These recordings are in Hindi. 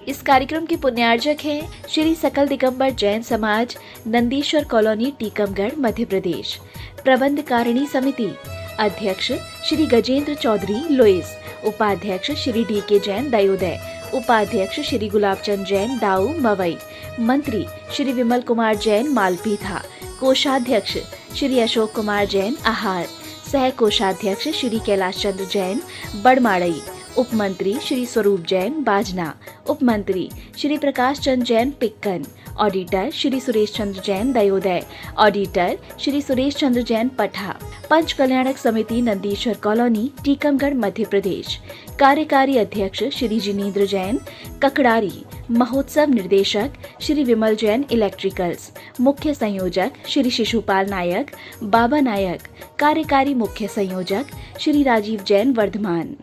इस कार्यक्रम के पुण्यार्जक हैं श्री सकल दिगंबर जैन समाज, नंदीश्वर कॉलोनी, टीकमगढ़, मध्य प्रदेश। प्रबंध कारिणी समिति अध्यक्ष श्री गजेंद्र चौधरी, लुइस। उपाध्यक्ष श्री डी.के. जैन, दयोदय। उपाध्यक्ष श्री गुलाबचंद जैन, दाऊ, मवई। मंत्री श्री विमल कुमार जैन, मालपीथा। कोषाध्यक्ष श्री अशोक कुमार जैन, आहार। सह कोषाध्यक्ष श्री कैलाश चंद्र जैन, बड़माड़ई। उपमंत्री श्री स्वरूप जैन, बाजना। उपमंत्री श्री प्रकाश चंद्र जैन, पिक्कन। ऑडिटर श्री सुरेश चंद्र जैन, दयोदय। ऑडिटर श्री सुरेश चंद्र जैन, पठा। पंच कल्याणक समिति, नंदीश्वर कॉलोनी, टीकमगढ़, मध्य प्रदेश। कार्यकारी अध्यक्ष श्री जिनेंद्र जैन, ककड़ारी। महोत्सव निर्देशक श्री विमल जैन, इलेक्ट्रिकल्स। मुख्य संयोजक श्री शिशुपाल नायक, बाबा नायक। कार्यकारी मुख्य संयोजक श्री राजीव जैन, वर्धमान।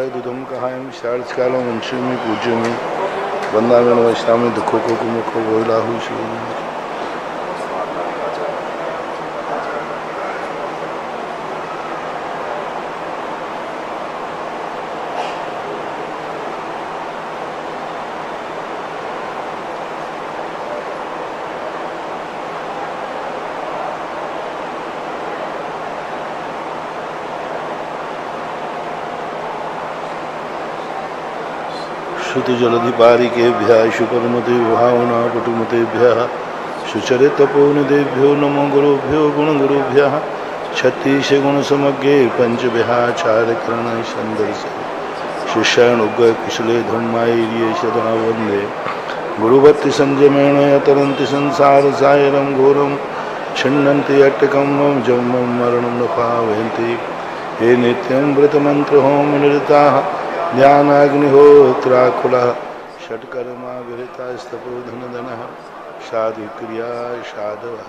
दुदम कहायम शारकालों वंश में पूज्य में वंदागण वैष्णव में दुखों को मुखो बोलाहु शिव। श्रुति जलधिपारिकेभ्यः शुपरमते भावना पटुमतेभ्यः सुचरितपोनिदेभ्यो नमो गुरुभ्यो गुणगुरुभ्यः छत्तीस गुण समग्रे पंचविहाचार्यकरण संदर्श शिष्याण उग्र कुशले धम्मायर्ये सदा वंदे गुरुभक्ति संयमेन यतरन्ति संसार सायरं घोरं छिन्नन्ति अट्टकं जन्मं मरणं न पावयन्ति हे नित्यं व्रतमन्त्र होम निरताः ध्यानाग्निहोत्राकुलः षट्कर्मा विहितास्तपोधनधनः साधुक्रिया साधवः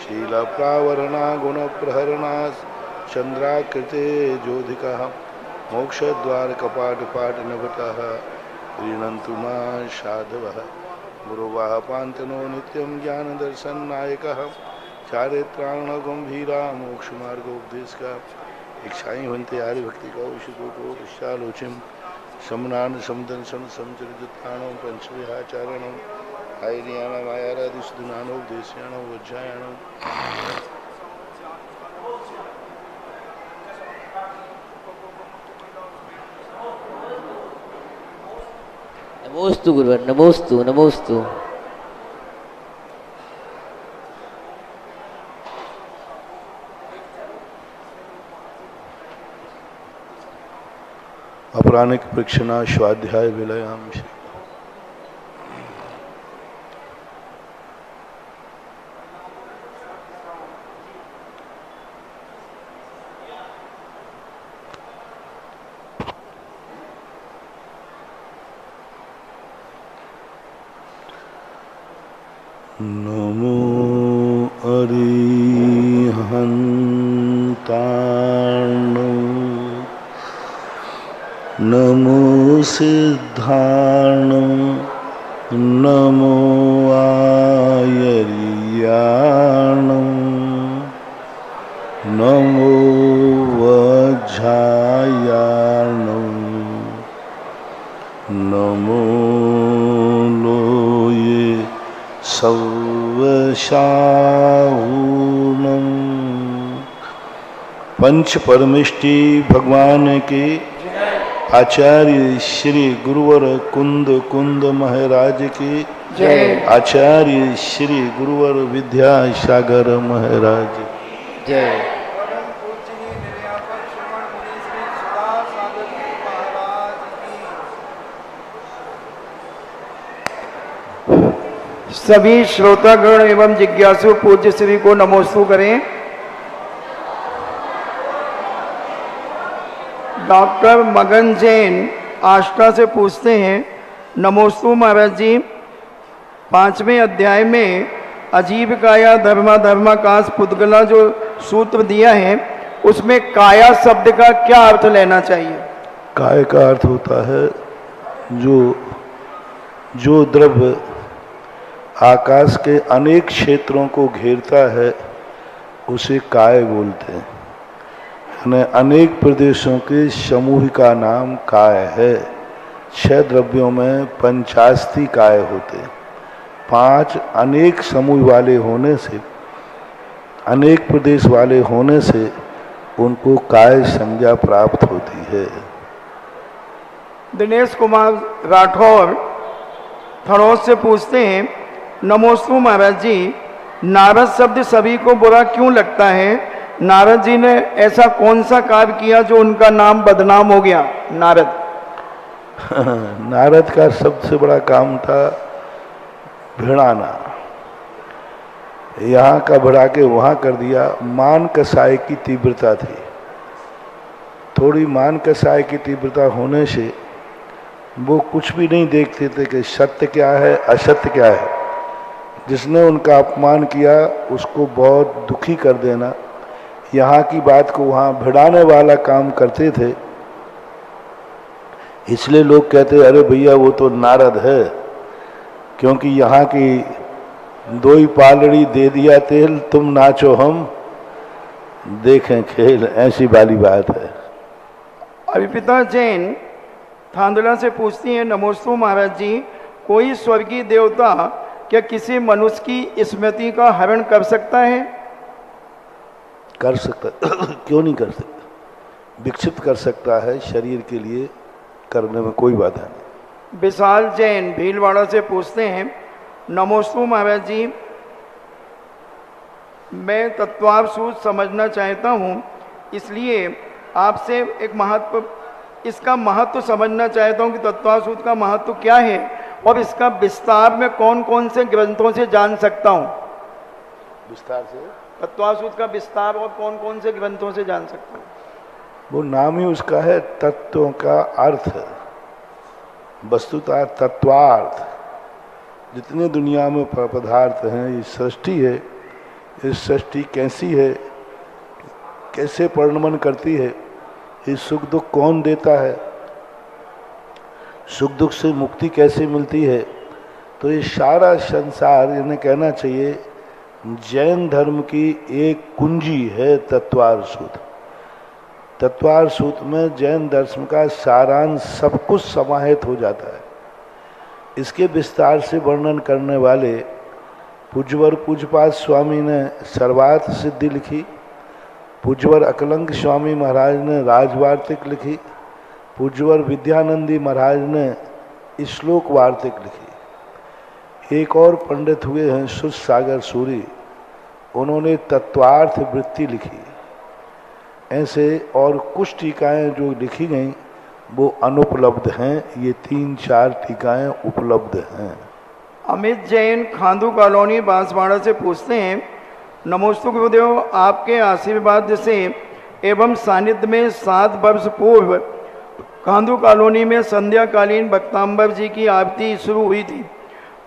शीलप्रावरणा गुणप्रहरणा चन्द्राकृते ज्योतिकः मोक्षद्वारकपाटपाटनभटः प्रीणन्तु मा साधवः गुरुवाः पान्तनो नित्यं ज्ञानदर्शननायकः चारित्राणगम्भीरा मोक्षमार्गोपदेशकः इच्छाएं बनते आर्य भक्ति का उषिको को विशालोचिम समनान समदर्शन समचरिताणो पंचविहाचारणो आयरियाणा मायाराधि सुदुनानो देश्याणो वज्जायाणो नमोस्तु गुरुवर, नमोस्तु नमोस्तु। अपराणिक प्रक्षणा स्वाध्याय विलयांश। नमो अरिहन्ताणो नमो सिद्धाणो नमो आयर्याणो नमो वज्रायाणो नमो लोये सवशाहूणं। पंच परमिष्टि भगवान के आचार्य श्री गुरुवर कुंद महाराज की जय। आचार्य श्री गुरुवर विद्यासागर महाराज जय। सभी श्रोतागण एवं जिज्ञासु पूज्य श्री को नमोस्तु करें। डॉक्टर मगन जैन आष्टा से पूछते हैं, नमोस्तु महाराज जी, 5वें अध्याय में अजीव काया धर्मा धर्माकाश पुद्गला जो सूत्र दिया है उसमें काया शब्द का क्या अर्थ लेना चाहिए? काय का अर्थ होता है जो द्रव्य आकाश के अनेक क्षेत्रों को घेरता है उसे काय बोलते हैं। यानी अनेक प्रदेशों के समूह का नाम काय है। 6 द्रव्यों में 85 काय होते हैं। 5 अनेक समूह वाले होने से, अनेक प्रदेश वाले होने से उनको काय संज्ञा प्राप्त होती है। दिनेश कुमार राठौर थड़ौद से पूछते हैं, नमोस्तु महाराज जी, नारद शब्द सभी को बुरा क्यों लगता है? नारद जी ने ऐसा कौन सा कार्य किया जो उनका नाम बदनाम हो गया? नारद नारद का सबसे बड़ा काम था भिड़ाना। यहाँ का बढ़ा के वहाँ कर दिया। मान कसाय की तीव्रता थी। थोड़ी मान कसाय की तीव्रता होने से वो कुछ भी नहीं देखते थे कि सत्य क्या है असत्य क्या है। जिसने उनका अपमान किया उसको बहुत दुखी कर देना, यहाँ की बात को वहाँ भिड़ाने वाला काम करते थे। इसलिए लोग कहते अरे भैया वो तो नारद है, क्योंकि यहाँ की 2 ही पालड़ी दे दिया तेल, तुम नाचो हम देखें खेल, ऐसी वाली बात है। अर्पिता जैन थांदला से पूछती हैं, नमोस्तु महाराज जी, कोई स्वर्गीय देवता क्या किसी मनुष्य की स्मृति का हरण कर सकता है? कर सकता क्यों नहीं कर सकता? विकसित कर सकता है, शरीर के लिए करने में कोई बाधा नहीं। विशाल जैन भीलवाड़ा से पूछते हैं, नमोस्तु महाराज जी, मैं तत्वावसूत समझना चाहता हूँ, इसलिए आपसे एक इसका महत्व समझना चाहता हूँ कि तत्वावसूत का महत्व क्या है और इसका विस्तार में कौन कौन से ग्रंथों से जान सकता हूँ? विस्तार से तत्वावसूत का विस्तार और कौन कौन से ग्रंथों से जान सकता हूँ? वो नाम ही उसका है, तत्वों का अर्थ। वस्तुतः तत्वार्थ जितने दुनिया में पदार्थ हैं, ये सृष्टि है, ये सृष्टि कैसी है, कैसे परिणमन करती है, ये सुख दुख कौन देता है, सुख दुख से मुक्ति कैसे मिलती है, तो ये सारा संसार, इन्हें कहना चाहिए जैन धर्म की एक कुंजी है तत्वार सूत्र। तत्वार सूत्र में जैन दर्शन का सारांश सब कुछ समाहित हो जाता है। इसके विस्तार से वर्णन करने वाले पूज्यवर पूज्यपाद स्वामी ने सर्वार्थ सिद्धि लिखी, पूज्यवर अकलंक स्वामी महाराज ने राजवार्तिक लिखी, पूज्यवर विद्यानंदी महाराज ने श्लोक वार्तिक लिखी। एक और पंडित हुए हैं सुध सागर सूरी, उन्होंने तत्वार्थ वृत्ति लिखी। ऐसे और कुछ टीकाएं जो लिखी गई वो अनुपलब्ध हैं, ये 3-4 टीकाएं उपलब्ध हैं। अमित जैन खांदू कॉलोनी बांसवाड़ा से पूछते हैं, नमोस्तु गुरुदेव, आपके आशीर्वाद से एवं सानिध्य में 7 वर्ष पूर्व खांदू कॉलोनी में संध्याकालीन भक्तांबर जी की आरती शुरू हुई थी,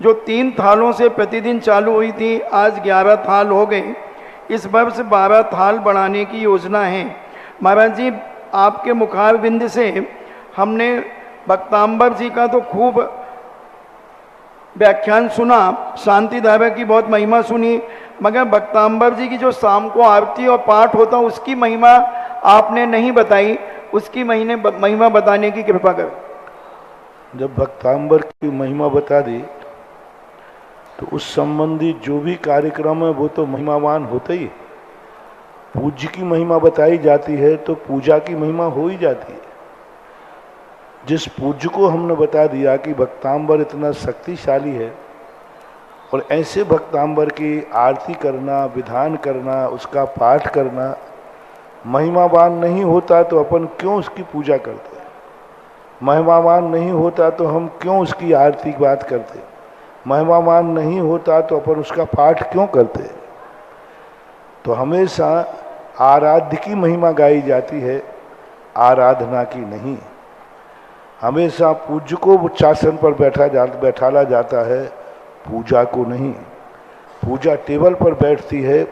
जो 3 थालों से प्रतिदिन चालू हुई थी। आज 11 थाल हो गए। इस वर्ष 12 थाल बढ़ाने की योजना है। महाराज जी, आपके मुखारबिंद से हमने भक्तांबर जी का तो खूब व्याख्यान सुना, शांति धारा की बहुत महिमा सुनी, मगर भक्तांबर जी की जो शाम को आरती और पाठ होता उसकी महिमा आपने नहीं बताई। उसकी महिमा बताने की कृपा कर। जब भक्तांबर की महिमा बता दी तो उस संबंधी जो भी कार्यक्रम है वो तो महिमावान होते ही। पूज्य की महिमा बताई जाती है तो पूजा की महिमा हो ही जाती है। जिस पूज्य को हमने बता दिया कि भक्तांबर इतना शक्तिशाली है और ऐसे भक्तांबर की आरती करना, विधान करना, उसका पाठ करना महिमावान नहीं होता तो अपन क्यों उसकी पूजा करते? महिमावान नहीं होता तो हम क्यों उसकी आरती की बात करते? महिमावान नहीं होता तो अपन उसका पाठ क्यों करते? तो हमेशा आराध्य की महिमा गाई जाती है, आराधना की नहीं। हमेशा पूज्य को उच्चासन पर बैठाला जाता है, पूजा को नहीं। पूजा टेबल पर बैठती है,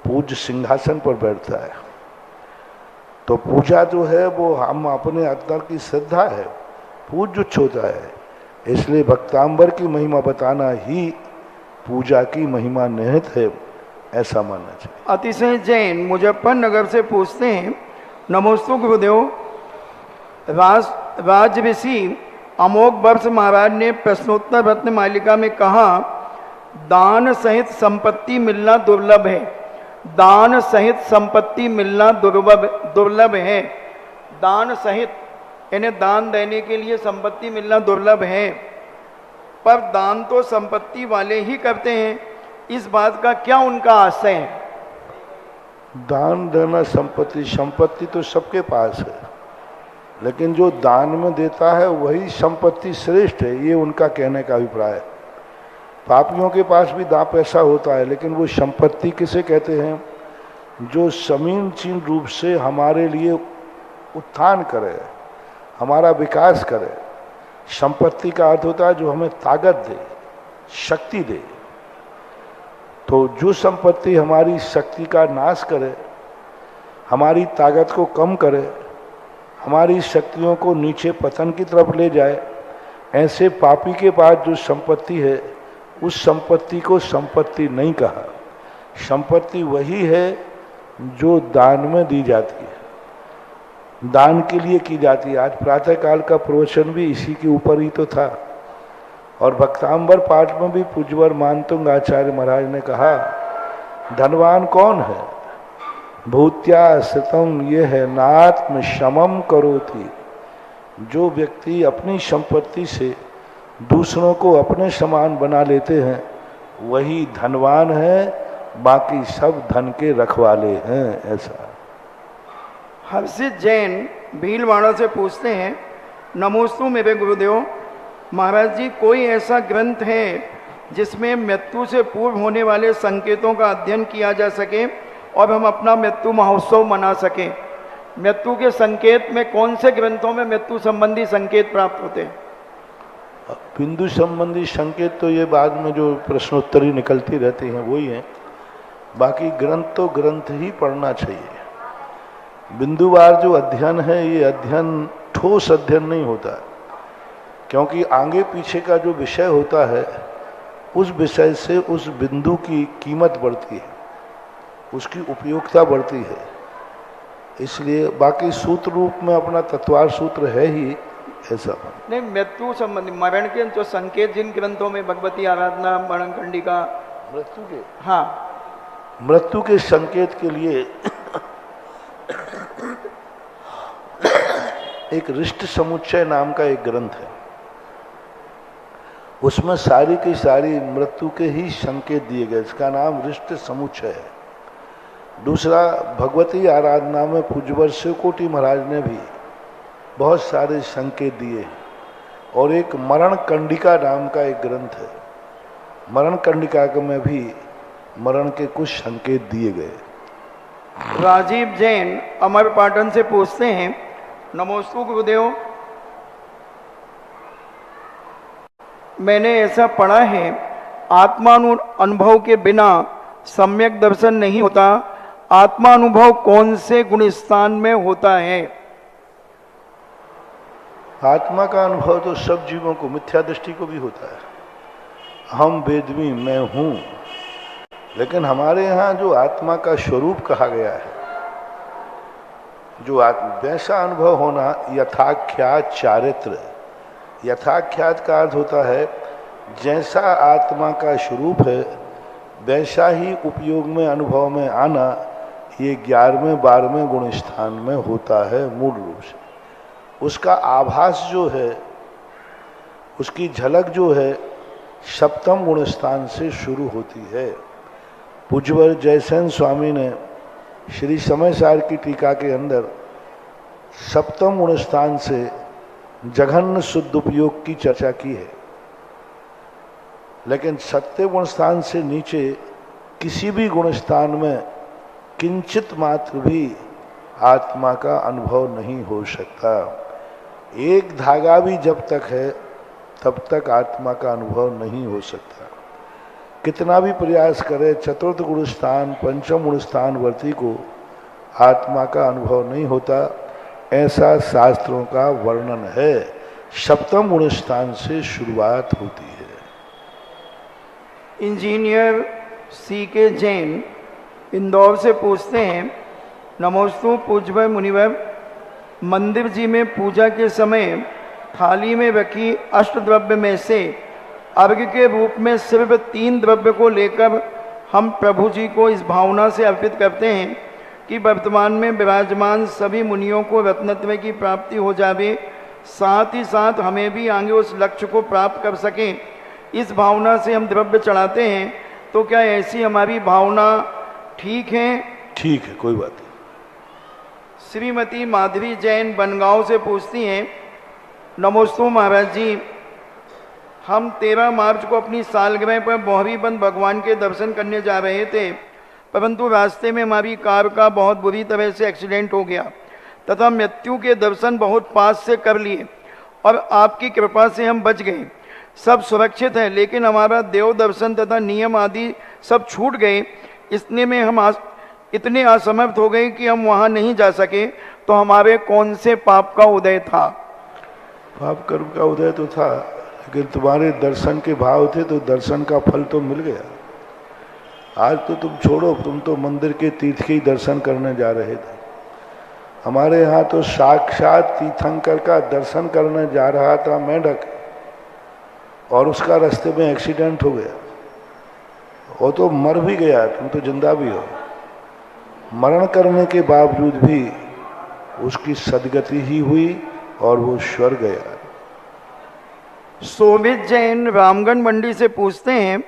पूज्य सिंहासन पर बैठता है। तो पूजा जो है वो हम अपने अंदर की श्रद्धा है, पूज्य उच्च होता है। इसलिए भक्तांबर की महिमा बताना ही पूजा की महिमा निहित है, ऐसा मानना चाहिए। अतिशय जैन मुजफ्फरनगर से पूछते हैं, नमोस्तु गुरुदेव, राज ऋषि अमोघ वर्ष महाराज ने प्रश्नोत्तर रत्न मालिका में कहा, दान सहित संपत्ति मिलना दुर्लभ है। दान सहित संपत्ति मिलना दुर्लभ है। दान सहित यानी दान देने के लिए संपत्ति मिलना दुर्लभ है, पर दान तो संपत्ति वाले ही करते हैं। इस बात का क्या उनका आशय है? दान देना संपत्ति तो सबके पास है, लेकिन जो दान में देता है वही संपत्ति श्रेष्ठ है, ये उनका कहने का अभिप्राय है। पापियों के पास भी दान पैसा होता है, लेकिन वो संपत्ति किसे कहते हैं? जो समीचीन रूप से हमारे लिए उत्थान करे, हमारा विकास करे। संपत्ति का अर्थ होता है जो हमें ताकत दे, शक्ति दे। तो जो संपत्ति हमारी शक्ति का नाश करे, हमारी ताकत को कम करे, हमारी शक्तियों को नीचे पतन की तरफ ले जाए, ऐसे पापी के पास जो संपत्ति है, उस संपत्ति को संपत्ति नहीं कहा। संपत्ति वही है जो दान में दी जाती है, दान के लिए की जाती है। आज प्रातःकाल का प्रवचन भी इसी के ऊपर ही तो था, और भक्तांबर पाठ में भी पूज्यवर मानतुंग आचार्य महाराज ने कहा, धनवान कौन है? भूत्या श्रितम ये है नात्म शमम करोति। जो व्यक्ति अपनी संपत्ति से दूसरों को अपने समान बना लेते हैं, वही धनवान है, बाकी सब धन के रखवाले हैं। ऐसा हर्षित जैन भीलवाड़ा से पूछते हैं, नमोस्तु मेरे गुरुदेव, महाराज जी कोई ऐसा ग्रंथ है जिसमें मृत्यु से पूर्व होने वाले संकेतों का अध्ययन किया जा सके और हम अपना मृत्यु महोत्सव मना सकें? मृत्यु के संकेत में कौन से ग्रंथों में मृत्यु संबंधी संकेत प्राप्त होते हैं? बिंदु संबंधी संकेत तो ये बाद में जो प्रश्नोत्तरी निकलती रहती हैं वही हैं। बाकी ग्रंथ तो ग्रंथ ही पढ़ना चाहिए। बिंदुवार जो अध्ययन है, ये अध्ययन ठोस अध्ययन नहीं होता, क्योंकि आगे पीछे का जो विषय होता है, उस विषय से उस बिंदु की कीमत बढ़ती है, उसकी उपयोगिता बढ़ती है। इसलिए बाकी सूत्र रूप में अपना तत्वार सूत्र है ही, ऐसा नहीं। मृत्यु संबंधी मरण के जो संकेत जिन ग्रंथों में भगवती आराधना, मरण कंडिका, मृत्यु के, हाँ, मृत्यु के संकेत के लिए एक रिष्ट समुच्चय नाम का एक ग्रंथ है। उसमें सारी की सारी मृत्यु के ही संकेत दिए गए, इसका नाम रिष्ट समुच्चय है। दूसरा, भगवती आराधना में पूज्यवर शिवकोटि महाराज ने भी बहुत सारे संकेत दिए। और एक मरण कंडिका नाम का एक ग्रंथ है, मरण कंडिका में भी मरण के कुछ संकेत दिए गए। राजीव जैन अमर पाटन से पूछते हैं, नमोस्तु गुरुदेव, मैंने ऐसा पढ़ा है आत्मानुभव के बिना सम्यक दर्शन नहीं होता। आत्मानुभव कौन से गुण स्थान में होता है? आत्मा का अनुभव तो सब जीवों को, मिथ्या दृष्टि को भी होता है। हम वेदवी, मैं हूँ, लेकिन हमारे यहाँ जो आत्मा का स्वरूप कहा गया है, जो वैसा अनुभव होना, यथाख्यात चारित्र। यथाख्यात का अर्थ होता है जैसा आत्मा का स्वरूप है वैसा ही उपयोग में, अनुभव में आना। ये 11वें 12वें गुण स्थान में होता है मूल रूप से। उसका आभास जो है, उसकी झलक जो है, सप्तम गुण स्थान से शुरू होती है। पूज्यवर जयसेन स्वामी ने श्री समयसार की टीका के अंदर सप्तम गुण स्थान से जघन्य शुद्ध उपयोग की चर्चा की है, लेकिन सत्य गुण स्थान से नीचे किसी भी गुण स्थान में किंचित मात्र भी आत्मा का अनुभव नहीं हो सकता। एक धागा भी जब तक है तब तक आत्मा का अनुभव नहीं हो सकता। कितना भी प्रयास करे चतुर्थ गुण स्थान, पंचम गुण स्थान वर्ती को आत्मा का अनुभव नहीं होता, ऐसा शास्त्रों का वर्णन है। सप्तम गुण स्थान से शुरुआत होती है। इंजीनियर सी के जैन इंदौर से पूछते हैं, नमोस्तु पूज्य मुनिवर, मंदिर जी में पूजा के समय थाली में रखी अष्टद्रव्य में से अर्घ्य के रूप में सिर्फ 3 द्रव्य को लेकर हम प्रभु जी को इस भावना से अर्पित करते हैं कि वर्तमान में विराजमान सभी मुनियों को रत्नत्व की प्राप्ति हो जावे, साथ ही साथ हमें भी आगे उस लक्ष्य को प्राप्त कर सकें। इस भावना से हम द्रव्य चढ़ाते हैं, तो क्या ऐसी हमारी भावना ठीक है? ठीक है, कोई बात नहीं। श्रीमती माधवी जैन बनगांव से पूछती हैं, नमोस्तु महाराज जी, हम 13 मार्च को अपनी सालगिरह पर बोहरीबंद भगवान के दर्शन करने जा रहे थे, परंतु रास्ते में हमारी कार का बहुत बुरी तरह से एक्सीडेंट हो गया तथा मृत्यु के दर्शन बहुत पास से कर लिए और आपकी कृपा से हम बच गए। सब सुरक्षित है, लेकिन हमारा देव दर्शन तथा नियम आदि सब छूट गए। इतने में हम इतने असमर्थ हो गए कि हम वहाँ नहीं जा सके। तो हमारे कौन से पाप का उदय था? पाप कर्म का उदय तो था, लेकिन तुम्हारे दर्शन के भाव थे तो दर्शन का फल तो मिल गया। आज तो तुम छोड़ो, तुम तो मंदिर के तीर्थ के ही दर्शन करने जा रहे थे। हमारे यहाँ तो साक्षात तीर्थंकर का दर्शन करने जा रहा था मेंढक, और उसका रास्ते में एक्सीडेंट हो गया। वो तो मर भी गया, तुम तो जिंदा भी हो। मरण करने के बावजूद भी उसकी सदगति ही हुई और वो स्वर्ग गया। शोभित जैन रामगढ़ मंडी से पूछते हैं,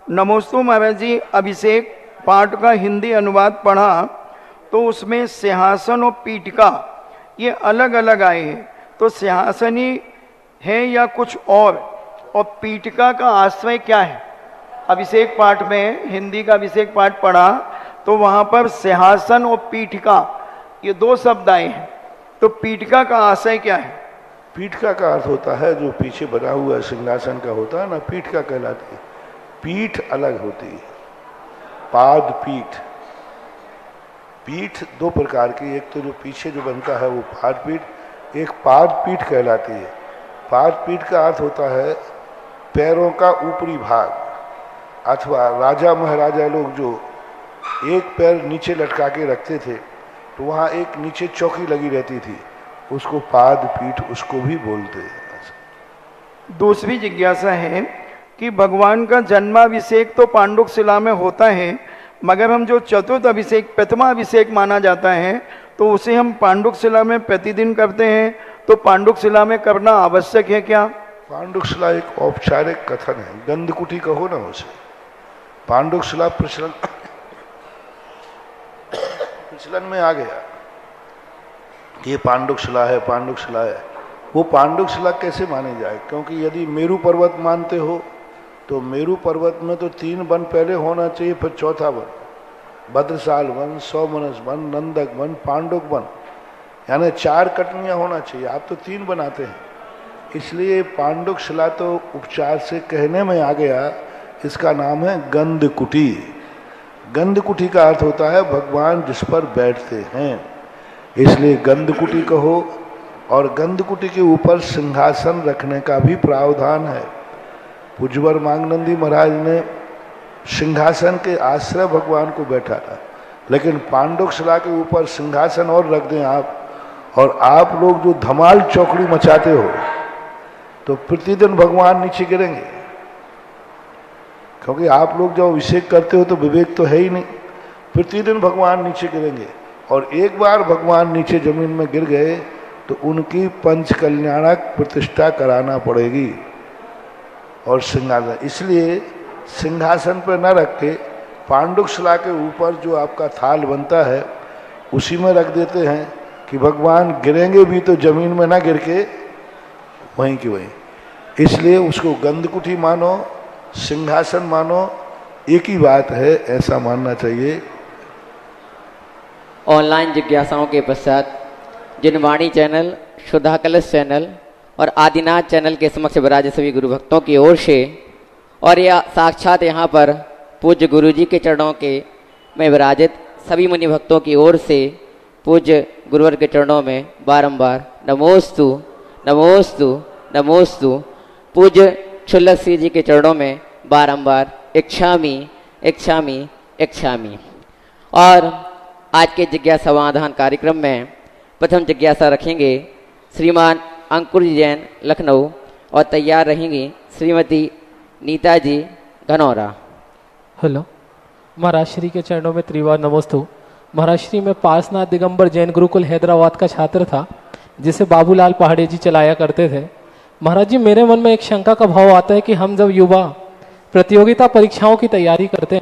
नमोस्तु महाराज जी, अभिषेक पाठ का हिंदी अनुवाद पढ़ा तो उसमें सिंहासन और पीठिका ये अलग अलग आए हैं, तो सिंहासन ही है या कुछ और पीठिका का आश्रय क्या है? अभिषेक पाठ में, हिंदी का अभिषेक पाठ पढ़ा तो वहाँ पर सिंहासन और पीठिका ये 2 शब्द आए हैं, तो पीठिका का आशय क्या है? पीठिका का अर्थ होता है जो पीछे बना हुआ सिंहासन का होता है ना, पीठिका कहलाती है। पीठ अलग होती है, पाद पीठ। पीठ 2 प्रकार की, एक तो जो पीछे जो बनता है वो पाद पीठ, एक पाद पीठ कहलाती है। पाद पीठ का अर्थ होता है पैरों का ऊपरी भाग, अथवा राजा महाराजा लोग जो एक पैर नीचे लटका के रखते थे तो वहाँ एक नीचे चौकी लगी रहती थी, उसको पाद पीठ उसको भी बोलते हैं। दूसरी जिज्ञासा है कि भगवान का जन्माभिषेक तो पांडुक शिला में होता है, मगर हम जो चतुर्थ अभिषेक प्रथमाभिषेक माना जाता है तो उसे हम पांडुक शिला में प्रतिदिन करते हैं, तो पांडुक शिला में करना आवश्यक है क्या? पांडुक शिला एक औपचारिक कथन है, गंधकुटी कहो ना उसे। पांडुक शिला प्रचलन में आ गया, ये पांडुक शिला है, पांडुक शिला है। वो पांडुक शिला कैसे मानी जाए? क्योंकि यदि मेरु पर्वत मानते हो तो मेरु पर्वत में तो 3 वन पहले होना चाहिए, फिर चौथा वन, भद्रशाल वन, सौमनस वन, नंदक वन, पांडुक वन, यानी 4 कटनियाँ होना चाहिए। आप तो 3 बनाते हैं, इसलिए पांडुक शिला तो उपचार से कहने में आ गया। इसका नाम है गंधकुटी। गंधकुटी का अर्थ होता है भगवान जिस पर बैठते हैं, इसलिए गंधकुटी कहो। और गंधकुटी के ऊपर सिंहासन रखने का भी प्रावधान है। पूज्यवर मांगनंदी महाराज ने सिंहासन के आश्रय भगवान को बैठा था, लेकिन पांडुक शिला के ऊपर सिंहासन और रख दें आप, और आप लोग जो धमाल चौकड़ी मचाते हो तो प्रतिदिन भगवान नीचे गिरेंगे। क्योंकि आप लोग जब अभिषेक करते हो तो विवेक तो है ही नहीं, प्रतिदिन भगवान नीचे गिरेंगे। और एक बार भगवान नीचे जमीन में गिर गए तो उनकी पंच कल्याणक प्रतिष्ठा कराना पड़ेगी और सिंहासन। इसलिए सिंहासन पर न रख के पांडुक शिला के ऊपर जो आपका थाल बनता है उसी में रख देते हैं कि भगवान गिरेंगे भी तो जमीन में ना गिर के वहीं की वहीं। इसलिए उसको गंधकुटी मानो, सिंहासन मानो, एक ही बात है, ऐसा मानना चाहिए। ऑनलाइन जिज्ञासाओं के पश्चात जिनवाणी चैनल, शुद्धा कलश चैनल और आदिनाथ चैनल के समक्ष विराजे सभी गुरु भक्तों की ओर से और यह साक्षात यहाँ पर पूज्य गुरु जी के चरणों के में विराजित सभी मुनि भक्तों की ओर से पूज्य गुरुवर के चरणों में बारंबार नमोस्तु नमोस्तु नमोस्तु। पूज्य क्षुल्लक सिंह जी के चरणों में बारंबार इच्छामी इच्छामी इच्छामी। और आज के जिज्ञासा समाधान कार्यक्रम में प्रथम जिज्ञासा रखेंगे श्रीमान अंकुर जी जैन लखनऊ और तैयार रहेंगी श्रीमती नीता जी घनौरा। हेलो। महाराज श्री के चरणों में त्रिवार नमोस्तु। महाराज श्री में पासनाथ दिगंबर जैन गुरुकुल हैदराबाद का छात्र था जिसे बाबूलाल पहाड़े जी चलाया करते थे। महाराज जी, मेरे मन में एक शंका का भाव आता है कि हम जब युवा प्रतियोगिता परीक्षाओं की तैयारी करते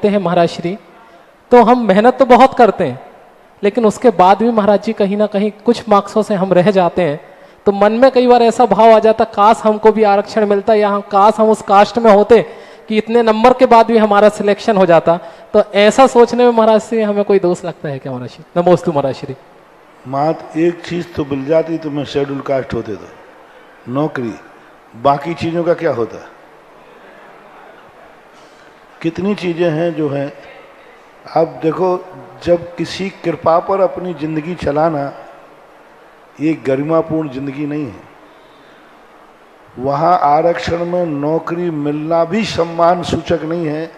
हैं महाराज श्री, तो हम मेहनत तो बहुत करते हैं, लेकिन उसके बाद भी महाराज जी कहीं ना कहीं कुछ मार्क्सों से हम रह जाते हैं। तो मन में कई बार ऐसा भाव आ जाता, काश हमको भी आरक्षण मिलता या काश हम उस कास्ट में होते कि इतने नंबर के बाद भी हमारा सिलेक्शन हो जाता। तो ऐसा सोचने में महाराज श्री हमें कोई दोष लगता है क्या महाराज श्री? नमोस्तु महाराज श्री। मात एक चीज तो मिल जाती तो मैं शेड्यूल कास्ट होते थे, नौकरी। बाकी चीजों का क्या होता? कितनी चीजें हैं जो हैं। अब देखो, जब किसी कृपा पर अपनी जिंदगी चलाना ये गरिमापूर्ण जिंदगी नहीं है। वहाँ आरक्षण में नौकरी मिलना भी सम्मान सूचक नहीं है,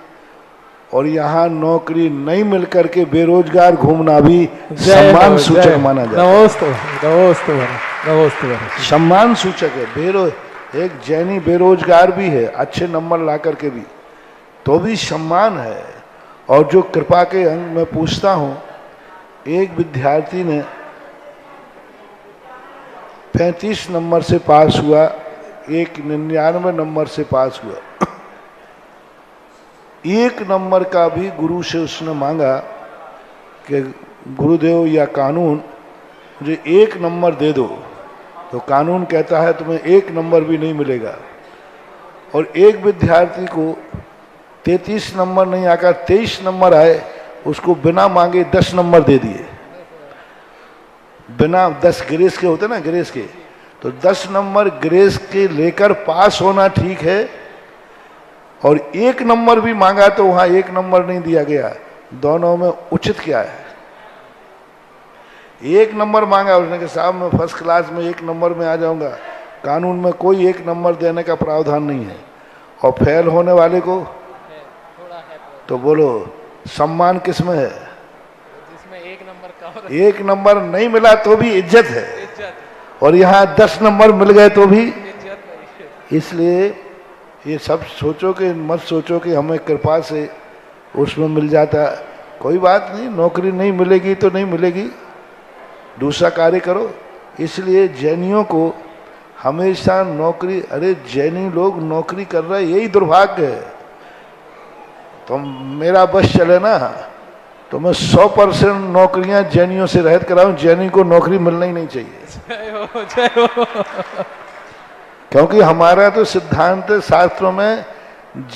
और यहाँ नौकरी नहीं मिल करके बेरोजगार घूमना भी सम्मान सूचक माना जाता है। सम्मान सूचक है। एक जैनी बेरोजगार भी है, अच्छे नंबर ला करके भी, तो भी सम्मान है। और जो कृपा के अंग में पूछता हूँ, एक विद्यार्थी ने 35 नंबर से पास हुआ, एक 99 नंबर से पास हुआ। एक नंबर का भी गुरु से उसने मांगा कि गुरुदेव या कानून मुझे एक नंबर दे दो, तो कानून कहता है तुम्हें एक नंबर भी नहीं मिलेगा। और एक विद्यार्थी को 33 नंबर नहीं आकर 23 नंबर आए, उसको बिना मांगे 10 नंबर दे दिए। बिना 10 ग्रेस के होते ना, ग्रेस के, तो 10 नंबर ग्रेस के लेकर पास होना ठीक है, और एक नंबर भी मांगा तो वहां एक नंबर नहीं दिया गया। दोनों में उचित क्या है? एक नंबर मांगा, उसने कहा साहब मैं फर्स्ट क्लास में एक नंबर में आ जाऊंगा। कानून में कोई एक नंबर देने का प्रावधान नहीं है। और फेल होने वाले को तो बोलो सम्मान किस में है? जिसमें एक नंबर नहीं मिला तो भी इज्जत है, और यहाँ 10 नंबर मिल गए तो भी। इसलिए ये सब सोचो कि मत सोचो कि हमें कृपा से उसमें मिल जाता। कोई बात नहीं, नौकरी नहीं मिलेगी तो नहीं मिलेगी, दूसरा कार्य करो। इसलिए जैनियों को हमेशा नौकरी, अरे जैनी लोग नौकरी कर रहे, यही दुर्भाग्य है। तो मेरा बस चले ना तो मैं 100% नौकरियां जैनियों से रहित कराऊं। जैनी को नौकरी मिलना ही नहीं चाहिए। क्योंकि हमारा तो सिद्धांत शास्त्रों में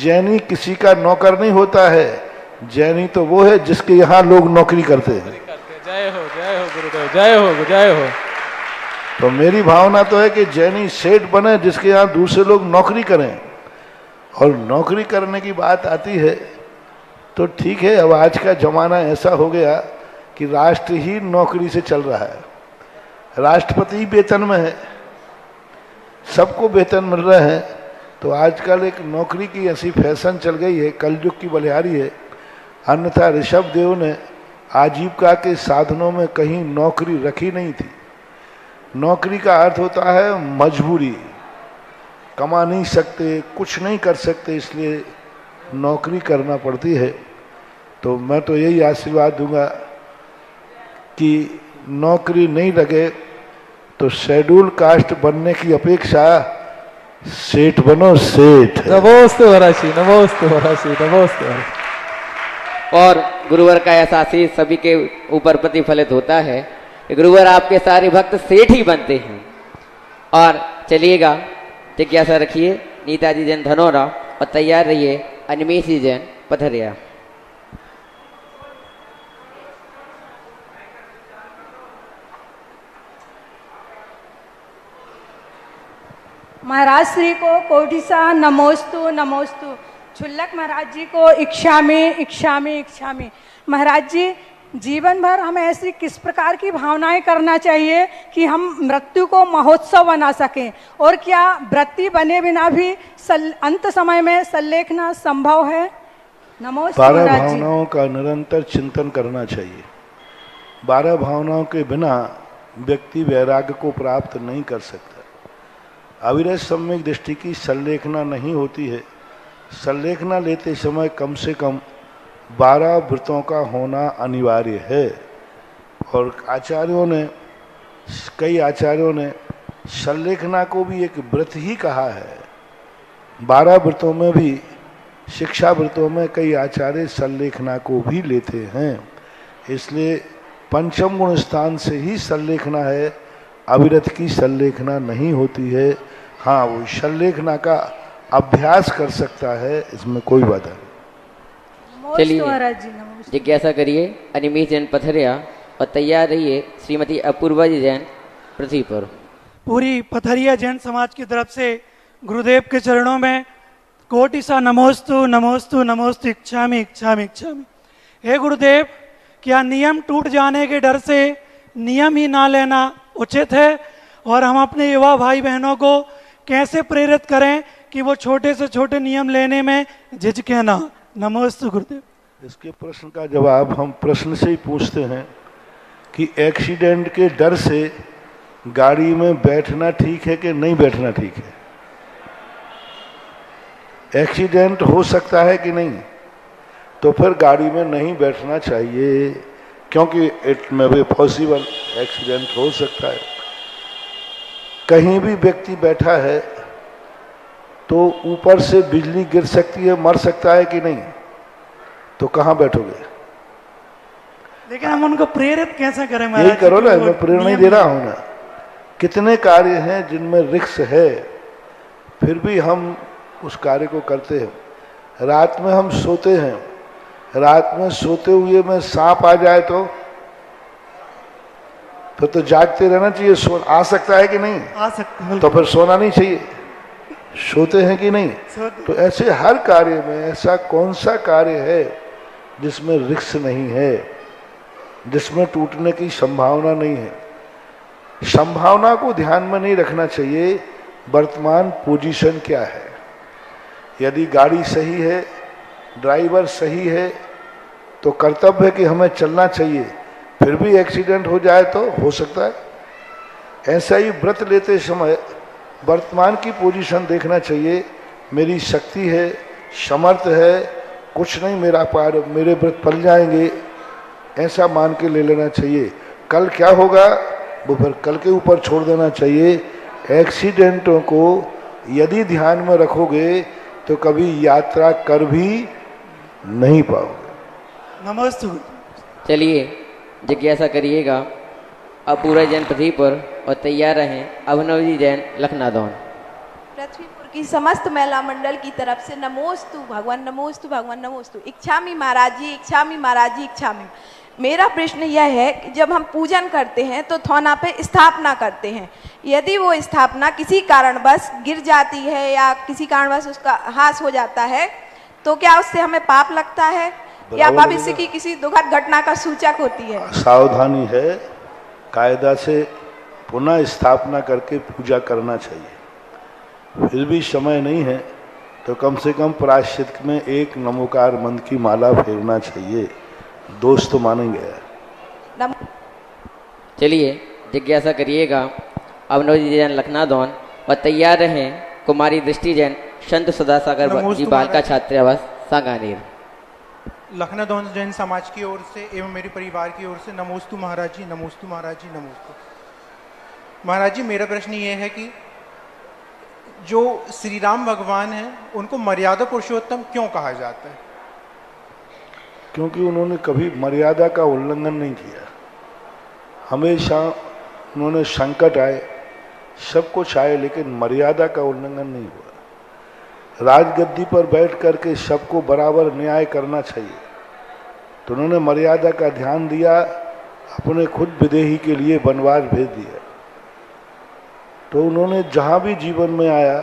जैनी किसी का नौकर नहीं होता है। जैनी तो वो है जिसके यहाँ लोग नौकरी करते हैं। जय हो गुरुदेव, जय हो जय हो। तो मेरी भावना तो है कि जैनी सेठ बने जिसके यहाँ दूसरे लोग नौकरी करें। और नौकरी करने की बात आती है तो ठीक है, अब आज का जमाना ऐसा हो गया कि राष्ट्र ही नौकरी से चल रहा है। राष्ट्रपति वेतन में है, सबको वेतन मिल रहा है। तो आजकल एक नौकरी की ऐसी फैशन चल गई है, कलयुग की बलिहारी है। अन्यथा ऋषभ देव ने आजीविका के साधनों में कहीं नौकरी रखी नहीं थी। नौकरी का अर्थ होता है मजबूरी, कमा नहीं सकते, कुछ नहीं कर सकते, इसलिए नौकरी करना पड़ती है। तो मैं तो यही आशीर्वाद दूंगा कि नौकरी नहीं लगे तो शेड्यूल कास्ट बनने की अपेक्षा सेठ बनो, सेठ। नमोस्तु महाराज, नमोस्तु महाराज, नमोस्तु। और गुरुवर का ऐसा आशीष सभी के ऊपर प्रतिफलित होता है। गुरुवर आपके सारे भक्त सेठ ही बनते हैं। और चलिएगा, जिज्ञासा रखिए नीताजी जैन धनौरा, और तैयार रहिए अनिमेश जी जैन पथरिया। महाराज श्री को कोटि सा नमोस्तु नमोस्तु। छुल्लक महाराज जी को इच्छामि इच्छामि इच्छामि। महाराज जी, जीवन भर हमें ऐसी किस प्रकार की भावनाएं करना चाहिए कि हम मृत्यु को महोत्सव बना सकें, और क्या वृत्ति बने बिना भी अंत समय में सल्लेखना संभव है? नमोस्तु 12 महाराज जी। भावनाओं का निरंतर चिंतन करना चाहिए। 12 भावनाओं के बिना व्यक्ति वैराग्य को प्राप्त नहीं कर सकता। अविरत सम्यक दृष्टि की सल्लेखना नहीं होती है। सल्लेखना लेते समय कम से कम 12 व्रतों का होना अनिवार्य है। और कई आचार्यों ने सल्लेखना को भी एक व्रत ही कहा है। 12 व्रतों में भी, शिक्षा व्रतों में कई आचार्य सल्लेखना को भी लेते हैं। इसलिए पंचम गुण स्थान से ही सल्लेखना है, अविरत की सल्लेखना नहीं होती है। हाँ, वो सल्लेखना का अभ्यास कर सकता है, इसमें कोई बाधा नहीं। चलिए महाराज जी नमस्ते। जिज्ञासा करिए अनिमेष जैन पथरिया और तैयार रहिए श्रीमती अपूर्वा जी जैन पृथ्वी पर। पूरी पथरिया जैन समाज की तरफ से गुरुदेव के चरणों में कोटि सा नमोस्तु नमोस्तु नमोस्तु इच्छामि इच्छामि इच्छामि। हे गुरुदेव, क्या नियम टूट जाने के डर से नियम ही ना लेना उचित है, और हम अपने युवा भाई बहनों को कैसे प्रेरित करें कि वो छोटे से छोटे नियम लेने में झिझके ना? नमोस्तु गुरुदेव। इसके प्रश्न का जवाब हम प्रश्न से ही पूछते हैं कि एक्सीडेंट के डर से गाड़ी में बैठना ठीक है कि नहीं बैठना ठीक है? एक्सीडेंट हो सकता है कि नहीं, तो फिर गाड़ी में नहीं बैठना चाहिए, क्योंकि इट में भी पॉसिबल एक्सीडेंट हो सकता है। कहीं भी व्यक्ति बैठा है तो ऊपर से बिजली गिर सकती है, मर सकता है कि नहीं, तो कहाँ बैठोगे? लेकिन हम उनको प्रेरित कैसे करें? यही करो ना, मैं प्रेरणा ही दे रहा हूँ ना। कितने कार्य हैं जिनमें रिस्क है, फिर भी हम उस कार्य को करते हैं। रात में हम सोते हैं, रात में सोते हुए में सांप आ जाए तो फिर तो जागते रहना चाहिए। आ सकता है कि नहीं? आ सकते, तो फिर सोना नहीं चाहिए। सोते हैं कि नहीं? तो ऐसे हर कार्य में ऐसा कौन सा कार्य है जिसमें रिस्क नहीं है, जिसमें टूटने की संभावना नहीं है? संभावना को ध्यान में नहीं रखना चाहिए, वर्तमान पोजीशन क्या है। यदि गाड़ी सही है, ड्राइवर सही है, तो कर्तव्य है कि हमें चलना चाहिए। फिर भी एक्सीडेंट हो जाए तो हो सकता है। ऐसा ही व्रत लेते समय वर्तमान की पोजीशन देखना चाहिए। मेरी शक्ति है, समर्थ है, कुछ नहीं मेरा पार, मेरे व्रत फल जाएंगे, ऐसा मान के ले लेना चाहिए। कल क्या होगा वो फिर कल के ऊपर छोड़ देना चाहिए। एक्सीडेंटों को यदि ध्यान में रखोगे तो कभी यात्रा कर भी नहीं पाओगे। नमस्ते। चलिए जिज्ञासा करिएगा अपूर्वा जैन पृथ्वी पर और तैयार रहें अभिनव जी जैन लखनादौन। पृथ्वीपुर की समस्त महिला मंडल की तरफ से नमोस्तु भगवान, नमोस्तु भगवान, नमोस्तु। इच्छामि महाराज जी, इच्छामि महाराज जी, इच्छामि। मेरा प्रश्न यह है कि जब हम पूजन करते हैं तो थौना पे स्थापना करते हैं, यदि वो स्थापना किसी कारणवश गिर जाती है या किसी कारणवश उसका ह्रास हो जाता है, तो क्या उससे हमें पाप लगता है या भविष्य की किसी दुखद घटना का सूचक होती है? सावधानी है, कायदा से पुनः स्थापना करके पूजा करना चाहिए। फिर भी समय नहीं है तो कम से कम प्रायश्चित में एक नमोकार मंत्र की माला फेरना चाहिए। दोस्त तो मानेंगे। चलिए जिज्ञासा करिएगा अभिनव जी जैन लखनादौन और तैयार रहें कुमारी दृष्टि जैन संत सुधासागर जी बालिका छात्रावास सांगानेर। लखनादौन जैन समाज की ओर से एवं मेरे परिवार की ओर से नमोस्तु महाराज जी, नमोस्तु महाराज जी, नमोस्तु महाराज जी। मेरा प्रश्न ये है कि जो श्री राम भगवान हैं उनको मर्यादा पुरुषोत्तम क्यों कहा जाता है? क्योंकि उन्होंने कभी मर्यादा का उल्लंघन नहीं किया। हमेशा उन्होंने संकट आए, सब कुछ आए, लेकिन मर्यादा का उल्लंघन नहीं हुआ। राजगद्दी पर बैठ करके सबको बराबर न्याय करना चाहिए, तो उन्होंने मर्यादा का ध्यान दिया, अपने खुद विदेही के लिए वनवास भेज दिया। तो उन्होंने जहाँ भी जीवन में आया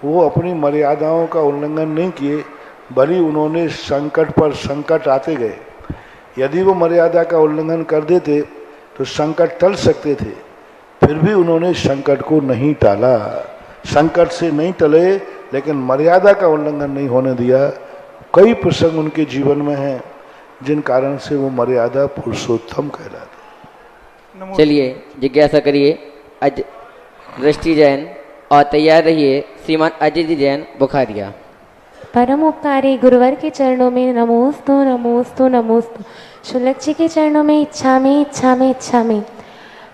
वो अपनी मर्यादाओं का उल्लंघन नहीं किए, भली उन्होंने संकट पर संकट आते गए, यदि वो मर्यादा का उल्लंघन कर देते तो संकट टल सकते थे, फिर भी उन्होंने संकट को नहीं टाला। संकट से नहीं टले लेकिन मर्यादा का उल्लंघन नहीं होने दिया। कई प्रसंग उनके जीवन में हैं जिन कारण से वो मर्यादा पुरुषोत्तम कहलाते। चलिए जिज्ञासा करिए अज दृष्टि जैन और तैयार रहिए श्रीमान अजय जी जैन बुखारिया। परम उपकारी गुरुवर के चरणों में नमोस्तु नमोस्तु नमोस्तु। शुल्लक जी के चरणों में इच्छा में इच्छा में इच्छा में।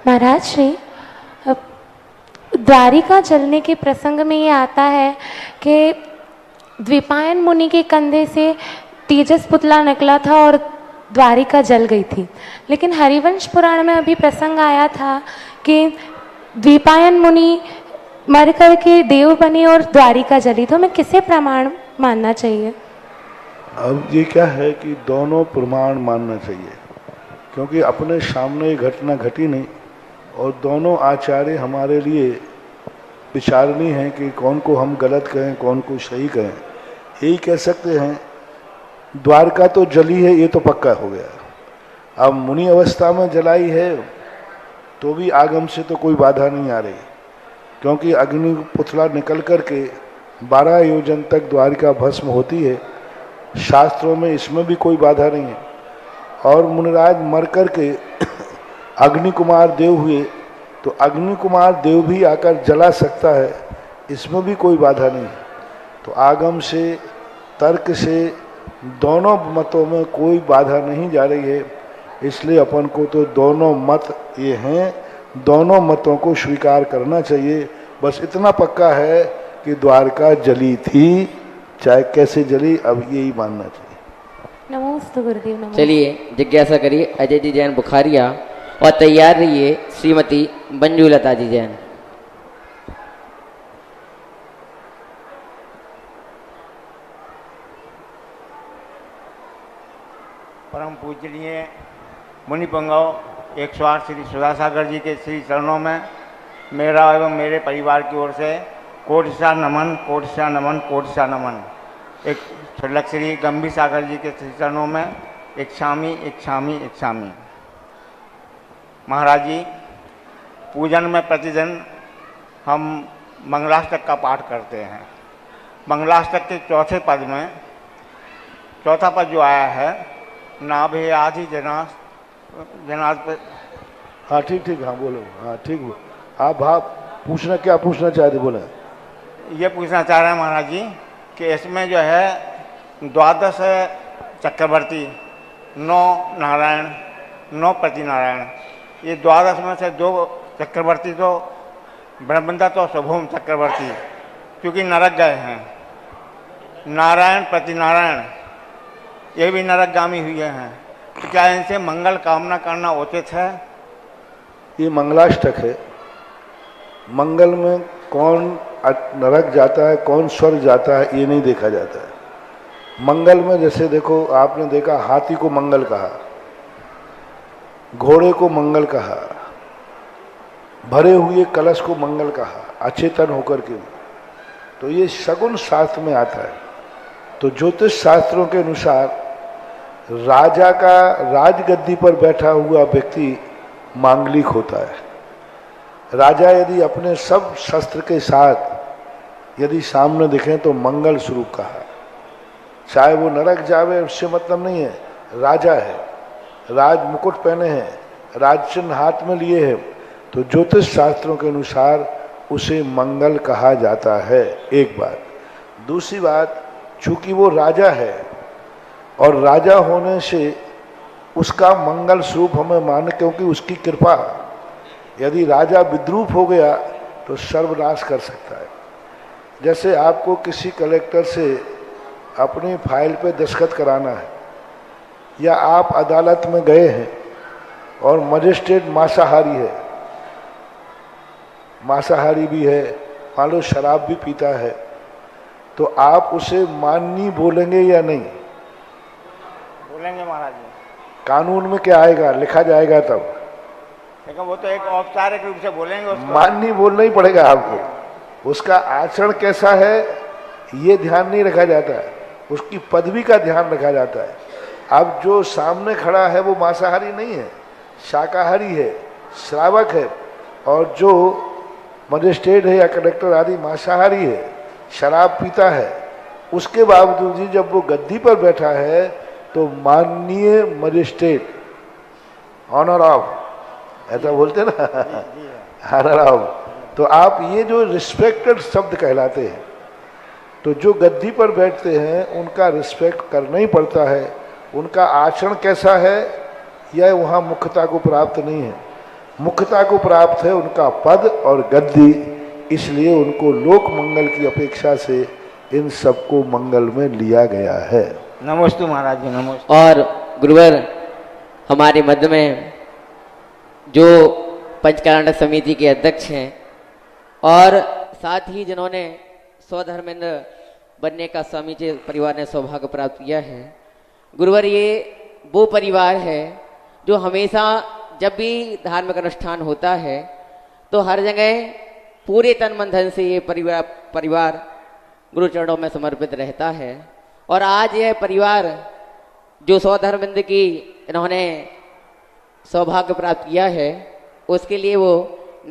महाराज श्री द्वारिका जलने के प्रसंग में ये आता है कि द्विपायन मुनि के कंधे से तेजस पुतला निकला था और द्वारिका जल गई थी। लेकिन हरिवंश पुराण में अभी प्रसंग आया था कि द्विपायन मुनि मर करके देव बने और द्वारिका जली। तो हमें किसे प्रमाण मानना चाहिए? अब ये क्या है कि दोनों प्रमाण मानना चाहिए, क्योंकि अपने सामने ये घटना घटी नहीं और दोनों आचार्य हमारे लिए विचारणीय हैं कि कौन को हम गलत कहें कौन को सही कहें। यही कह सकते हैं द्वारका तो जली है, ये तो पक्का हो गया। अब मुनि अवस्था में जलाई है तो भी आगम से तो कोई बाधा नहीं आ रही, क्योंकि अग्नि पुतला निकल करके 12 योजन तक द्वारिका भस्म होती है। शास्त्रों में इसमें भी कोई बाधा नहीं है। और मुनिराज मर करके अग्नि कुमार देव हुए तो अग्नि कुमार देव भी आकर जला सकता है, इसमें भी कोई बाधा नहीं है। तो आगम से तर्क से दोनों मतों में कोई बाधा नहीं जा रही है। इसलिए अपन को तो दोनों मत ये हैं, दोनों मतों को स्वीकार करना चाहिए। बस इतना पक्का है कि द्वारका जली थी, चाहे कैसे जली, अब यही मानना चाहिए। नमोस्तु गुरुदेव नमोस्तु। चलिए जिज्ञासा करिए अजय जी जैन बुखारिया और तैयार रहिए श्रीमती मंजूलता जी जैन। परम पूजनीय मुनि पुंगव 108 श्री सुधासागर जी के श्री चरणों में मेरा एवं मेरे परिवार की ओर से कोटिशा नमन कोटिशा नमन कोटिशा नमन। एक शुल्लक श्री गंभीर सागर जी के श्री चरणों में इच्छामी इच्छामी इच्छामी। महाराज जी, पूजन में प्रतिदिन हम मंगलाष्टक का पाठ करते हैं। मंगलाष्टक के चौथे पद में चौथा पद जो आया है, नाभे आदि जनाज पे। हाँ ठीक ठीक, हाँ बोलो, हाँ ठीक बोलो। आप पूछना क्या पूछना चाहते बोले? ये पूछना चाह रहे हैं महाराज जी कि इसमें जो है 12 चक्रवर्ती, 9 नारायण, 9 प्रतिनारायण, ये 12 में से 2 चक्रवर्ती तो ब्रह्मंदा तो शुभम चक्रवर्ती क्योंकि नरक गए हैं। नारायण प्रतिनारायण ये भी नरकगामी हुए हैं। तो क्या इनसे मंगल कामना करना उचित है? ये मंगलाष्टक है। मंगल में कौन नरक जाता है कौन स्वर्ग जाता है ये नहीं देखा जाता है। मंगल में जैसे देखो, आपने देखा हाथी को मंगल कहा, घोड़े को मंगल कहा, भरे हुए कलश को मंगल कहा, अचेतन होकर के। तो ये शगुन शास्त्र में आता है। तो ज्योतिष शास्त्रों के अनुसार राजा का राजगद्दी पर बैठा हुआ व्यक्ति मांगलिक होता है। राजा यदि अपने सब शस्त्र के साथ यदि सामने दिखें तो मंगल स्वरूप कहा। चाहे वो नरक जावे उससे मतलब नहीं है, राजा है, राज मुकुट पहने हैं, राज चिन्ह हाथ में लिए हैं, तो ज्योतिष शास्त्रों के अनुसार उसे मंगल कहा जाता है। एक बात। दूसरी बात, चूंकि वो राजा है और राजा होने से उसका मंगल स्वरूप हमें मान, क्योंकि उसकी कृपा, यदि राजा विद्रूप हो गया तो सर्वनाश कर सकता है। जैसे आपको किसी कलेक्टर से अपनी फाइल पे दस्तखत कराना है, या आप अदालत में गए हैं और मजिस्ट्रेट मांसाहारी है, मांसाहारी भी है, मान लो शराब भी पीता है, तो आप उसे माननी बोलेंगे या नहीं? बोलेंगे महाराज जी। कानून में क्या आएगा, लिखा जाएगा तब, लेकिन वो तो एक औपचारिक रूप से बोलेंगे उसको। माननी बोलना ही पड़ेगा आपको। उसका आचरण कैसा है ये ध्यान नहीं रखा जाता है। उसकी पदवी का ध्यान रखा जाता है। अब जो सामने खड़ा है वो मांसाहारी नहीं है, शाकाहारी है, श्रावक है, और जो मजिस्ट्रेट है या कलेक्टर आदि मांसाहारी है, शराब पीता है। उसके बावजूद भी जब वो गद्दी पर बैठा है तो माननीय मजिस्ट्रेट, ऑनर ऑफ, ऐसा बोलते ना, ऑनर ऑफ, तो आप ये जो रिस्पेक्टेड शब्द कहलाते हैं, तो जो गद्दी पर बैठते हैं उनका रिस्पेक्ट करना ही पड़ता है। उनका आचरण कैसा है, यह वहाँ मुख्यता को प्राप्त नहीं है। मुख्यता को प्राप्त है उनका पद और गद्दी, इसलिए उनको लोक मंगल की अपेक्षा से इन सबको मंगल में लिया गया है। नमोस्तु महाराज जी, नमोस्तु। और गुरुवर हमारे मध्य में जो पंचकल्याण समिति के अध्यक्ष हैं और साथ ही जिन्होंने स्वधर्मेंद्र बनने का स्वामी जी परिवार ने सौभाग्य प्राप्त किया है, गुरुवर ये वो परिवार है जो हमेशा जब भी धार्मिक अनुष्ठान होता है तो हर जगह पूरे तन मन धन से ये परिवार गुरु चरणों में समर्पित रहता है। और आज यह परिवार जो स्वधर्मेंद्र की इन्होंने सौभाग्य प्राप्त किया है, उसके लिए वो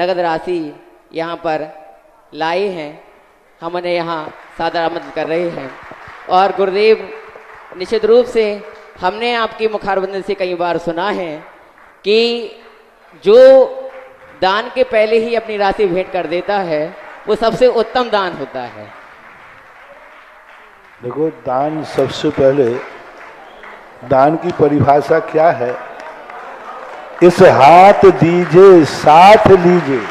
नगद राशि यहाँ पर लाए हैं, हम उन्हें यहाँ सादर आमंत्रित कर रहे हैं। और गुरुदेव, निश्चित रूप से हमने आपके मुखारबंद से कई बार सुना है कि जो दान के पहले ही अपनी राशि भेंट कर देता है वो सबसे उत्तम दान होता है। देखो, दान सबसे पहले, दान की परिभाषा क्या है? इस हाथ दीजिए साथ लीजिए।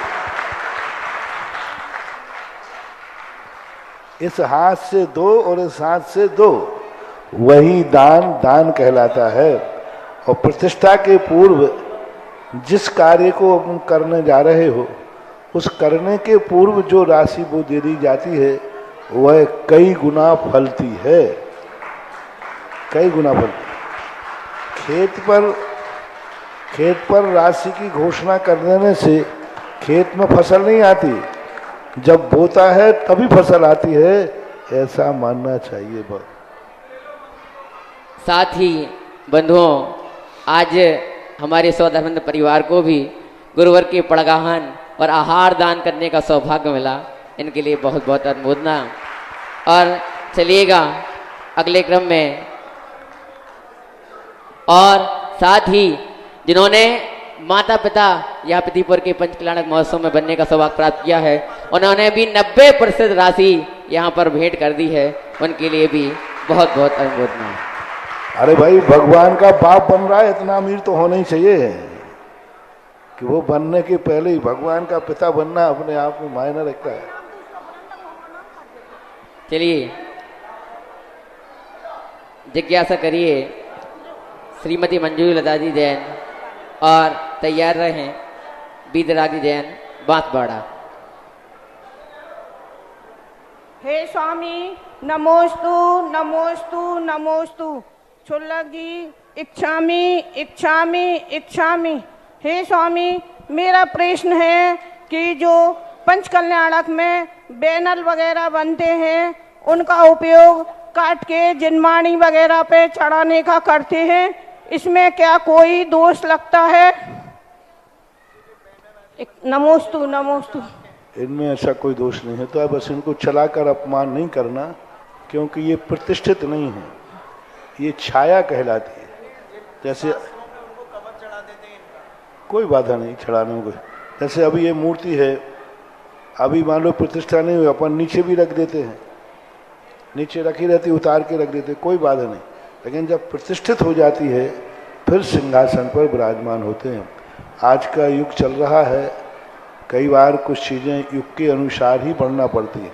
इस हाथ से दो और इस हाथ से दो, वही दान दान कहलाता है। और प्रतिष्ठा के पूर्व जिस कार्य को तुम करने जा रहे हो, उस करने के पूर्व जो राशि वो दे दी जाती है वह कई गुना फलती है, कई गुना फलती। खेत पर राशि की घोषणा कर देने से खेत में फसल नहीं आती, जब बोता है तभी फसल आती है, ऐसा मानना चाहिए। बस साथ ही बंधुओं, आज हमारे स्वधर्मेंद्र परिवार को भी गुरुवर के पड़गाहन और आहार दान करने का सौभाग्य मिला, इनके लिए बहुत बहुत अनुमोदना। और चलिएगा अगले क्रम में, और साथ ही जिन्होंने माता पिता या पतिपुर के पंचकल्याणक महोत्सव में बनने का सौभाग्य प्राप्त किया है, उन्होंने भी 90% राशि यहाँ पर भेंट कर दी है, उनके लिए भी बहुत बहुत अनुमोदना। अरे भाई, भगवान का बाप बन रहा है, इतना अमीर तो होना ही चाहिए कि वो बनने के पहले ही भगवान का पिता बनना अपने आप में मायने रखता है। चलिए जिज्ञासा करिए श्रीमती मंजूरी लता जी जैन, और तैयार रहें बीदरागी जैन बांसवाड़ा। हे स्वामी, नमोस्तु नमोस्तु नमोस्तु। छुल्लक जी, इच्छामि इच्छामि इच्छामि। हे स्वामी, मेरा प्रश्न है कि जो पंचकल्याणक में बैनर वगैरह बनते हैं, उनका उपयोग काट के जिनवाणी वगैरह पे चढ़ाने का करते हैं, इसमें क्या कोई दोष लगता है? नमोस्तु नमोस्तु। इनमें ऐसा कोई दोष नहीं होता है, बस इनको चलाकर अपमान नहीं करना, क्योंकि ये प्रतिष्ठित नहीं है, ये छाया कहलाती है। जैसे कोई बाधा नहीं चढ़ाने को। जैसे अभी ये मूर्ति है, अभी मान लो प्रतिष्ठा नहीं हुई, अपन नीचे भी रख देते हैं, नीचे रखी रहती, उतार के रख देते, कोई बाधा नहीं। लेकिन जब प्रतिष्ठित हो जाती है फिर सिंहासन पर विराजमान होते हैं। आज का युग चल रहा है, कई बार कुछ चीज़ें युग के अनुसार ही बढ़ना पड़ती है,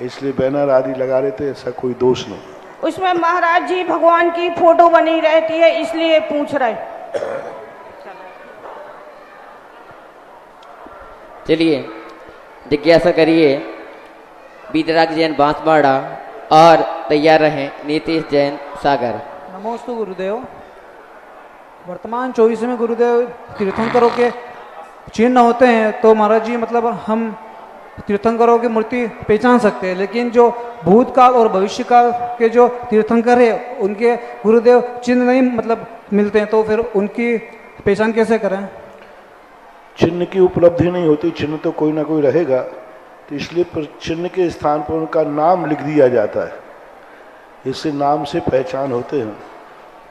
इसलिए बैनर आदि लगा लेते हैं, ऐसा कोई दोष नहीं। उसमें महाराज जी भगवान की फोटो बनी रहती है, इसलिए पूछ रहे। चलिए जिज्ञासा करिए बीतराग जैन बांसवाड़ा, और तैयार रहें नीतीश जैन सागर। नमोस्तु गुरुदेव। वर्तमान 24 में गुरुदेव तीर्थंकरों के चिन्ह होते हैं, तो महाराज जी मतलब हम तीर्थंकरों की मूर्ति पहचान सकते हैं, लेकिन जो भूतकाल और भविष्य काल के जो तीर्थंकर है उनके गुरुदेव चिन्ह नहीं मतलब मिलते हैं, तो फिर उनकी पहचान कैसे करें? चिन्ह की उपलब्धि नहीं होती, चिन्ह तो कोई ना कोई रहेगा, तो इसलिए चिन्ह के स्थान पर उनका नाम लिख दिया जाता है, इससे नाम से पहचान होते हैं।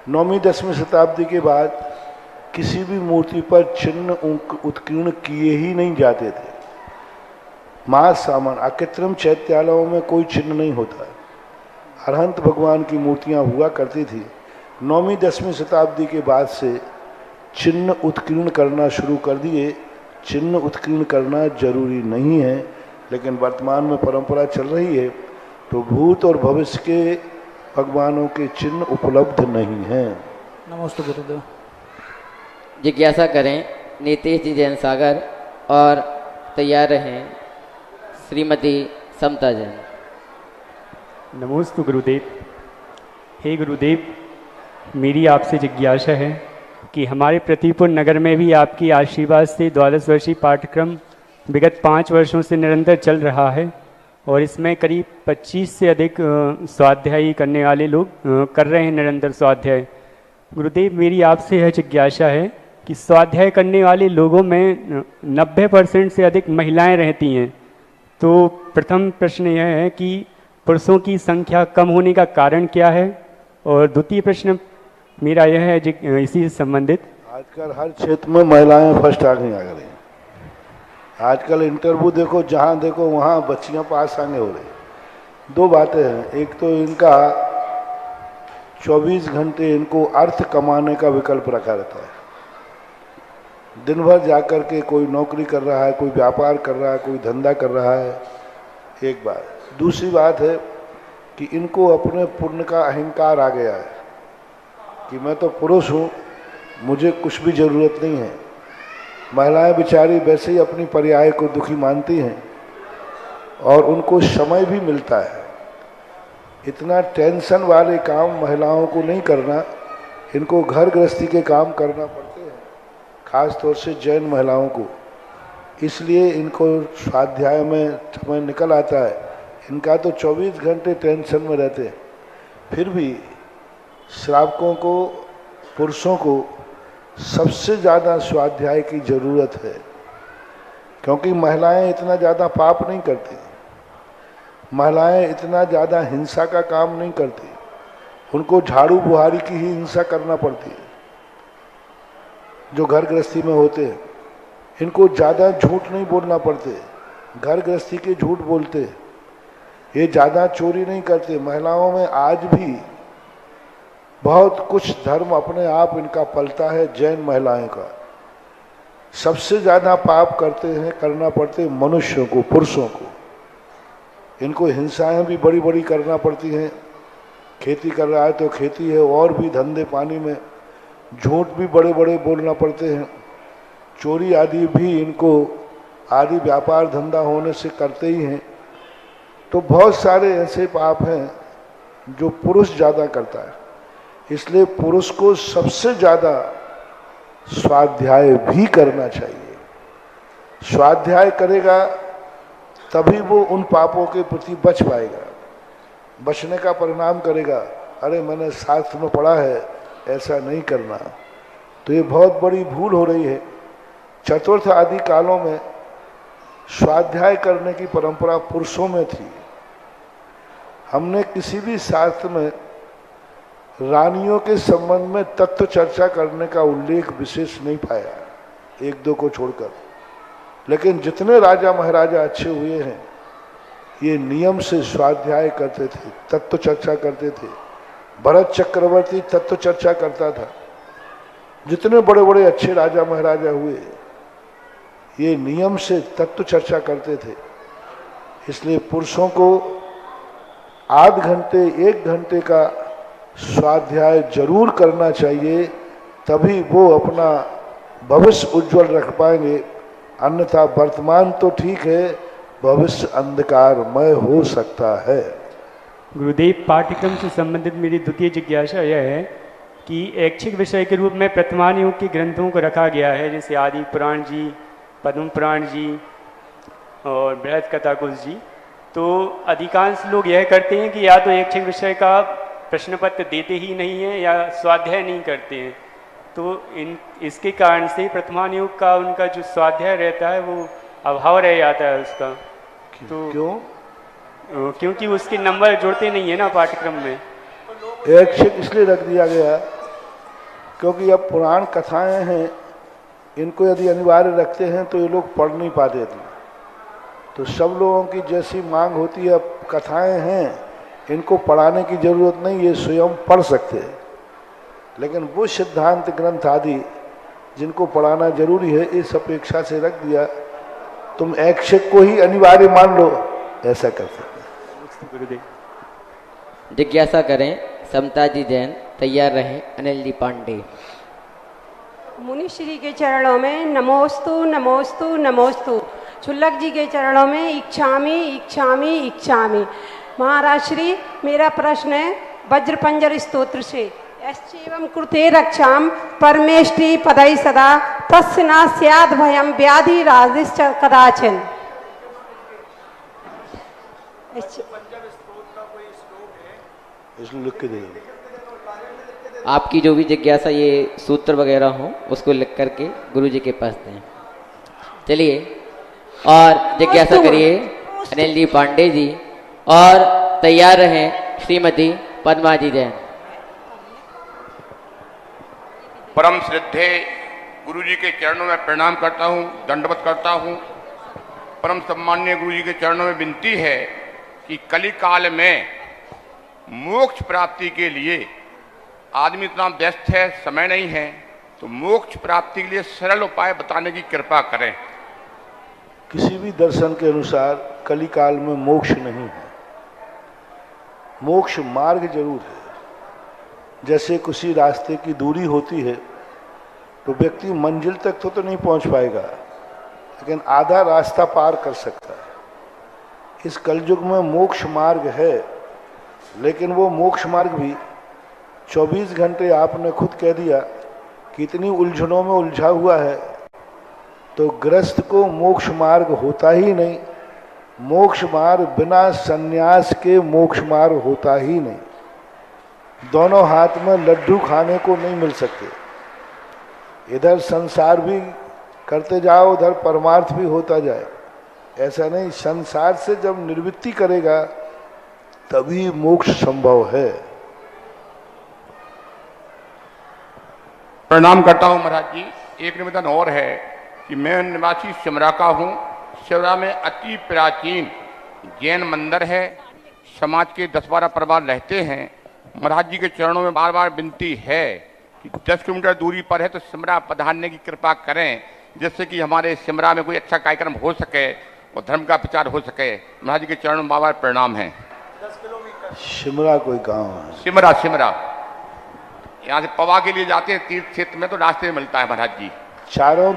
9वीं 10वीं शताब्दी के बाद किसी भी मूर्ति पर चिन्ह उत्कीर्ण किए ही नहीं जाते थे। महासामन अकृत्रिम चैत्यालयों में कोई चिन्ह नहीं होता। अरहंत भगवान की मूर्तियां हुआ करती थी। 9वीं 10वीं शताब्दी के बाद से चिन्ह उत्कीर्ण करना शुरू कर दिए। चिन्ह उत्कीर्ण करना जरूरी नहीं है, लेकिन वर्तमान में परंपरा चल रही है तो भूत और भविष्य के भगवानों के चिन्ह उपलब्ध नहीं हैं। नमस्ते गुरुदेव। जिज्ञासा करें नीतीश जी जैन सागर और तैयार रहें श्रीमती समता जैन। नमोस्तु गुरुदेव। हे गुरुदेव, मेरी आपसे जिज्ञासा है कि हमारे प्रतिपुर नगर में भी आपकी आशीर्वाद से 12 वर्षीय पाठ्यक्रम विगत 5 वर्षों से निरंतर चल रहा है और इसमें करीब 25 से अधिक स्वाध्यायी करने वाले लोग कर रहे हैं निरंतर स्वाध्याय। गुरुदेव, मेरी आपसे यह जिज्ञासा है कि स्वाध्याय करने वाले लोगों में 90% से अधिक महिलाएं रहती हैं, तो प्रथम प्रश्न यह है कि पुरुषों की संख्या कम होने का कारण क्या है, और द्वितीय प्रश्न मेरा यह है इसी से संबंधित। आजकल हर क्षेत्र में महिलाएं फर्स्ट आ गई हैं। आजकल इंटरव्यू देखो, जहां देखो वहां बच्चियां पास आने हो रही। 2 बातें हैं, एक तो इनका 24 घंटे इनको अर्थ कमाने का विकल्प रखा रहता है। दिन भर जाकर के कोई नौकरी कर रहा है, कोई व्यापार कर रहा है, कोई धंधा कर रहा है, एक बात। दूसरी बात है कि इनको अपने पुण्य का अहंकार आ गया है कि मैं तो पुरुष हूँ, मुझे कुछ भी ज़रूरत नहीं है। महिलाएं बेचारी वैसे ही अपनी पर्याय को दुखी मानती हैं और उनको समय भी मिलता है। इतना टेंशन वाले काम महिलाओं को नहीं करना, इनको घर गृहस्थी के काम करना पड़ते हैं, खास तौर से जैन महिलाओं को। इसलिए इनको स्वाध्याय में समय निकल आता है। इनका तो 24 घंटे टेंशन में रहते हैं। फिर भी श्रावकों को, पुरुषों को सबसे ज़्यादा स्वाध्याय की ज़रूरत है, क्योंकि महिलाएं इतना ज़्यादा पाप नहीं करती, महिलाएं इतना ज़्यादा हिंसा का काम नहीं करती। उनको झाड़ू बुहारी की ही हिंसा करना पड़ती है जो घर गृहस्थी में होते हैं। इनको ज़्यादा झूठ नहीं बोलना पड़ते, घर गृहस्थी के झूठ बोलते। ये ज़्यादा चोरी नहीं करते। महिलाओं में आज भी बहुत कुछ धर्म अपने आप इनका पलता है। जैन महिलाएं का सबसे ज़्यादा पाप करते हैं, करना पड़ते मनुष्यों को, पुरुषों को। इनको हिंसाएं भी बड़ी बड़ी करना पड़ती हैं। खेती कर रहा है तो खेती है, और भी धंधे पानी में झूठ भी बड़े बड़े बोलना पड़ते हैं। चोरी आदि भी इनको आदि व्यापार धंधा होने से करते ही हैं। तो बहुत सारे ऐसे पाप हैं जो पुरुष ज़्यादा करता है। इसलिए पुरुष को सबसे ज़्यादा स्वाध्याय भी करना चाहिए। स्वाध्याय करेगा तभी वो उन पापों के प्रति बच पाएगा, बचने का परिणाम करेगा। अरे मैंने शास्त्र में पढ़ा है ऐसा नहीं करना, तो ये बहुत बड़ी भूल हो रही है। चतुर्थ आदि कालों में स्वाध्याय करने की परंपरा पुरुषों में थी। हमने किसी भी शास्त्र में रानियों के संबंध में तत्व चर्चा करने का उल्लेख विशेष नहीं पाया, 1-2 को छोड़कर। लेकिन जितने राजा महाराजा अच्छे हुए हैं ये नियम से स्वाध्याय करते थे, तत्व चर्चा करते थे। भरत चक्रवर्ती तत्व चर्चा करता था। जितने बड़े बड़े अच्छे राजा महाराजा हुए ये नियम से तत्व चर्चा करते थे। इसलिए पुरुषों को आध घंटे 1 घंटे का स्वाध्याय जरूर करना चाहिए, तभी वो अपना भविष्य उज्जवल रख पाएंगे। अन्यथा वर्तमान तो ठीक है, भविष्य अंधकारमय हो सकता है। गुरुदेव, पाठ्यक्रम से संबंधित मेरी द्वितीय जिज्ञासा यह है कि ऐच्छिक विषय के रूप में वर्तमान युग के ग्रंथों को रखा गया है, जैसे आदि पुराण जी, पद्म पुराण जी और बृहद कथा कुश जी। तो अधिकांश लोग यह करते हैं कि या तो ऐच्छिक विषय का प्रश्न पत्र देते ही नहीं है या स्वाध्याय नहीं करते हैं। तो इसके कारण से प्रथमानुयोग का उनका जो स्वाध्याय रहता है वो अभाव रह जाता है उसका। तो क्यों? क्योंकि उसके नंबर जुड़ते नहीं है ना पाठ्यक्रम में। ऐच्छिक इसलिए रख दिया गया क्योंकि अब पुराण कथाएं हैं, इनको यदि अनिवार्य रखते हैं तो ये लोग पढ़ नहीं पाते थे। तो सब लोगों की जैसी मांग होती है, अब कथाएं हैं, इनको पढ़ाने की जरूरत नहीं, ये स्वयं पढ़ सकते हैं। लेकिन वो सिद्धांत ग्रंथ आदि जिनको पढ़ाना जरूरी है, इस अपेक्षा से रख दिया। तुम ऐच्छिक को ही अनिवार्य मान लो, ऐसा कर सकते। जिज्ञासा करें समता जी जैन, तैयार रहे अनिल जी पांडे। मुनि श्री के चरणों में नमोस्तु नमोस्तु नमोस्तु। छुल्लक जी के चरणों में इच्छामि इच्छामि इच्छामि। महाराज श्री, मेरा प्रश्न है वज्रपंजर स्तोत्र से, यश्चैवं कृते रक्षाम परमेष्टि पदै सदा तस्य न स्याद् भयं व्याधि राजिश्च कदाचन। इसलिए लिख के दे। आपकी जो भी जिज्ञासा ये सूत्र वगैरह हो उसको लिख करके गुरु जी के पास दें। चलिए और जिज्ञासा करिए अनिल जी पांडे जी, और तैयार रहें श्रीमती पद्मा जी जैन। परम श्रद्धे गुरु जी के चरणों में प्रणाम करता हूँ, दंडवत करता हूँ। परम सम्मान्य गुरु जी के चरणों में विनती है कि कली काल में मोक्ष प्राप्ति के लिए आदमी इतना व्यस्त है, समय नहीं है, तो मोक्ष प्राप्ति के लिए सरल उपाय बताने की कृपा करें। किसी भी दर्शन के अनुसार कली काल में मोक्ष नहीं है। मोक्ष मार्ग जरूर है। जैसे किसी रास्ते की दूरी होती है तो व्यक्ति मंजिल तक तो नहीं पहुंच पाएगा, लेकिन आधा रास्ता पार कर सकता है। इस कलयुग में मोक्ष मार्ग है, लेकिन वो मोक्ष मार्ग भी 24 घंटे, आपने खुद कह दिया, कितनी उलझनों में उलझा हुआ है। तो गृहस्थ को मोक्ष मार्ग होता ही नहीं। मोक्ष मार्ग बिना सन्यास के मोक्ष मार्ग होता ही नहीं। दोनों हाथ में लड्डू खाने को नहीं मिल सकते। इधर संसार भी करते जाओ, उधर परमार्थ भी होता जाए, ऐसा नहीं। संसार से जब निवृत्ति करेगा तभी मोक्ष संभव है। प्रणाम करता हूँ महाराज जी। एक निवेदन और है कि मैं निवासी सिमरा का हूँ। सिमरा में अति प्राचीन जैन मंदिर है। समाज के 10-12 परिवार रहते हैं। महाराज जी के चरणों में बार बार विनती है कि 10 किलोमीटर दूरी पर है तो सिमरा पधारने की कृपा करें, जिससे कि हमारे सिमरा में कोई अच्छा कार्यक्रम हो सके और धर्म का प्रचार हो सके। महाराज जी के चरणों में बार बार प्रणाम है। सिमरा कोई गांव है? सिमरा, सिमरा यहाँ से पवा के लिए जाते हैं तीर्थ क्षेत्र में, तो रास्ते में मिलता है महाराज जी। चारों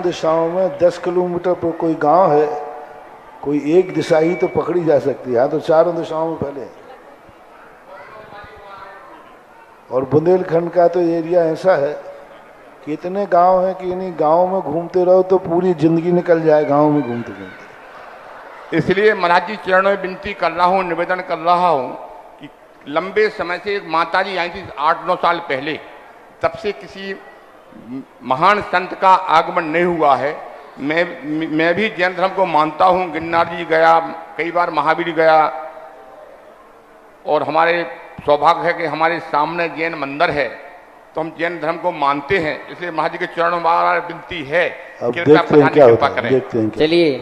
दिशाओं में 10 किलोमीटर पर कोई गांव है, कोई एक दिशा ही तो पकड़ी जा सकती है। हाँ, तो चारों दिशाओं में पहले। और बुंदेलखंड का तो एरिया ऐसा है कि इतने गांव हैं कि इन्हीं गांव में घूमते रहो तो पूरी जिंदगी निकल जाए गांव में घूमते घूमते। इसलिए महाराज जी चरणों में विनती कर रहा हूँ, निवेदन कर रहा हूँ कि लंबे समय से एक माता जी आई थी 8-9 साल पहले, तब से किसी महान संत का आगमन नहीं हुआ है। मैं भी जैन धर्म को मानता हूँ। गिरनार जी गया, कई बार महावीर गया, और हमारे सौभाग्य है कि हमारे सामने जैन मंदिर है, तो हम जैन धर्म को मानते हैं। इसलिए महाराज जी के चरणों में बार विनती है कि कृपा करें। चलिए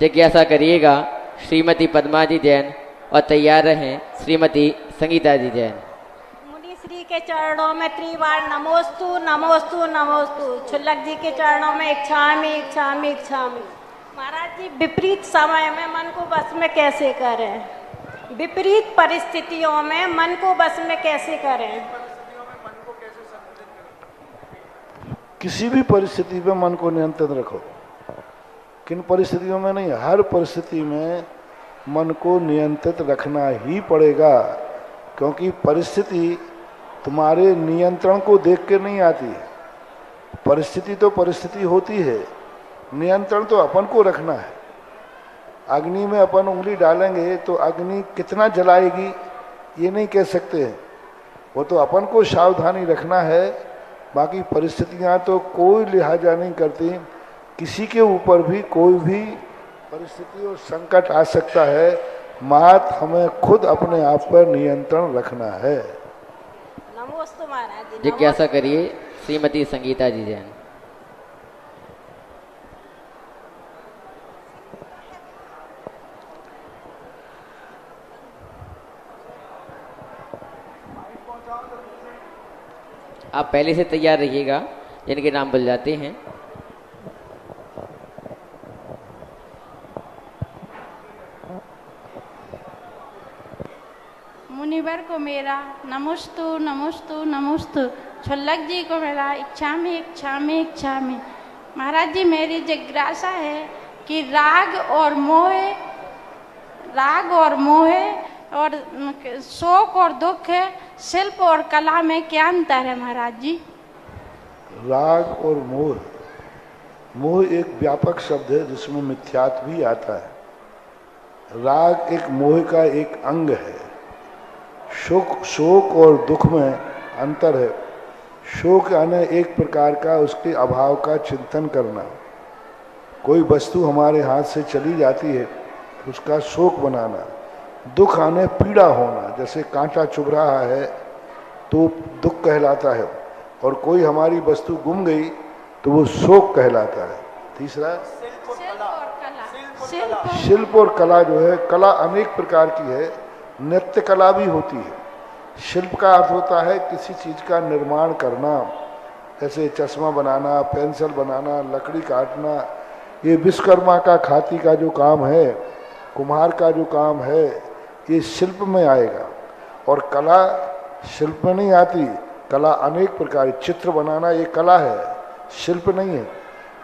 जिज्ञासा करिएगा श्रीमती पद्मा जी जैन, और तैयार रहें श्रीमती संगीता जी जैन। मुनि श्री के चरणों में त्रिवार नमोस्तु नमोस्तु नमोस्तु। छुल्लक जी के चरणों में इच्छामि इच्छामि इच्छामि। महाराज जी, विपरीत समय में मन को बस में कैसे करें? विपरीत परिस्थितियों में मन को बस में कैसे करें? किसी भी परिस्थिति में मन को नियंत्रित रखो। किन परिस्थितियों में नहीं, हर परिस्थिति में मन को नियंत्रित रखना ही पड़ेगा, क्योंकि परिस्थिति तुम्हारे नियंत्रण को देख के नहीं आती है। परिस्थिति तो परिस्थिति होती है, नियंत्रण तो अपन को रखना है। अग्नि में अपन उंगली डालेंगे तो अग्नि कितना जलाएगी ये नहीं कह सकते हैं, वो तो अपन को सावधानी रखना है। बाकी परिस्थितियां तो कोई लिहाजा नहीं करती, किसी के ऊपर भी कोई भी परिस्थिति और संकट आ सकता है। मात हमें खुद अपने आप पर नियंत्रण रखना है। नमोस्तु महाराज जी। जिज्ञासा करिए श्रीमती संगीता जी जैन। आप पहले से तैयार रहिएगा, जिनके नाम बल जाते हैं। मुनिवर को मेरा नमोस्तु नमोस्तु नमोस्तु। छुल्लक जी को मेरा इच्छामि इच्छामि इच्छामि। महाराज जी मेरी जिज्ञासा है कि राग और मोह और शोक और दुख, शिल्प और कला में क्या अंतर है महाराज जी? राग और मोह, मोह एक व्यापक शब्द है जिसमें मिथ्यात्व भी आता है। राग एक मोह का एक अंग है। शोक और दुख में अंतर है। शोक यानी एक प्रकार का उसके अभाव का चिंतन करना। कोई वस्तु हमारे हाथ से चली जाती है उसका शोक बनाना। दुख आने पीड़ा होना, जैसे कांटा चुभ रहा है तो दुख कहलाता है, और कोई हमारी वस्तु गुम गई तो वो शोक कहलाता है। तीसरा शिल्प और कला जो है, कला अनेक प्रकार की है। नृत्य कला भी होती है। शिल्प का अर्थ होता है किसी चीज का निर्माण करना, जैसे चश्मा बनाना, पेंसिल बनाना, लकड़ी काटना। ये विश्वकर्मा का खाती का जो काम है, कुम्हार का जो काम है, ये शिल्प में आएगा। और कला शिल्प में नहीं आती। कला अनेक प्रकार, चित्र बनाना एक कला है, शिल्प नहीं है।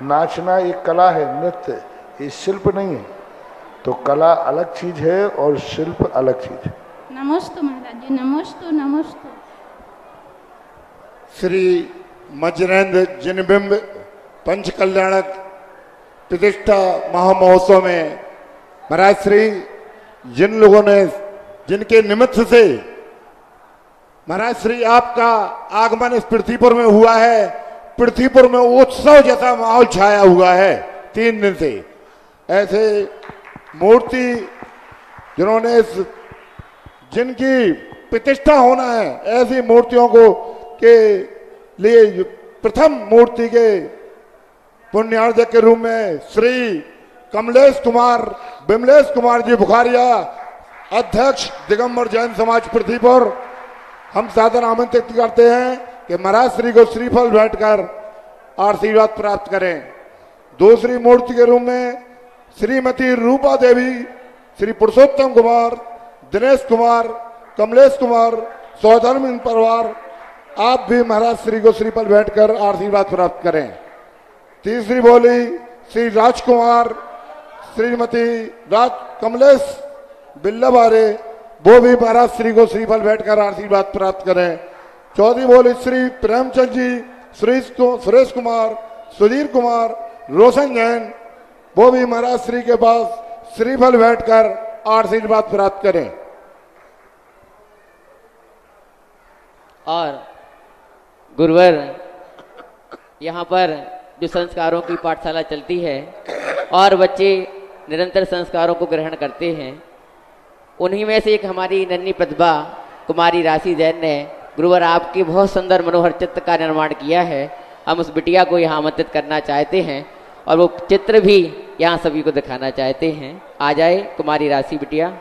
नाचना एक कला है, नृत्य, ये शिल्प नहीं है। तो कला अलग चीज है और शिल्प अलग चीज है। नमोस्तु महाराज जी, नमोस्तु नमोस्तु। श्री मजरेंद्र जिनबिंब पंच कल्याणक प्रतिष्ठा महामहोत्सव में महाराज श्री जिन लोगों ने, जिनके निमित्त से महाराज श्री आपका आगमन इस पृथ्वीपुर में हुआ है, पृथ्वीपुर में उत्सव जैसा माहौल छाया हुआ है 3 दिन से। ऐसे मूर्ति जिन्होंने जिनकी प्रतिष्ठा होना है, ऐसी मूर्तियों को के लिए प्रथम मूर्ति के पुण्यार्जक के रूप में श्री कमलेश कुमार बिमलेश कुमार जी बुखारिया, अध्यक्ष दिगंबर जैन समाज पृथ्वीपुर, हम सादर आमंत्रित करते हैं कि महाराज श्री को श्रीफल भेंट कर आशीर्वाद प्राप्त करें। दूसरी मूर्ति के रूप में श्रीमती रूपा देवी, श्री पुरुषोत्तम कुमार, दिनेश कुमार, कमलेश कुमार, सौधर्म परिवार, आप भी महाराज श्री को श्रीफल भेंट कर आशीर्वाद प्राप्त करें। तीसरी बोली श्री राजकुमार, श्रीमती राज कमलेश बिल्लाबारे, वो भी महाराज श्री को श्रीफल भेंट कर आशीर्वाद प्राप्त करें। चौथी बोली श्री प्रेमचंद जी, श्री सुरेश कुमार, सुधीर कुमार, रोशन जैन, वो भी महाराज श्री के पास श्रीफल भेंट कर आशीर्वाद प्राप्त करें। और गुरुवर, यहाँ पर जो संस्कारों की पाठशाला चलती है और बच्चे निरंतर संस्कारों को ग्रहण करते हैं, उन्हीं में से एक हमारी नन्ही प्रतिभा कुमारी राशि जैन ने गुरुवर आपके बहुत सुंदर मनोहर चित्र का निर्माण किया है। हम उस बिटिया को यहाँ आमंत्रित करना चाहते हैं और वो चित्र भी यहाँ सभी को दिखाना चाहते हैं। आ जाए कुमारी राशि बिटिया।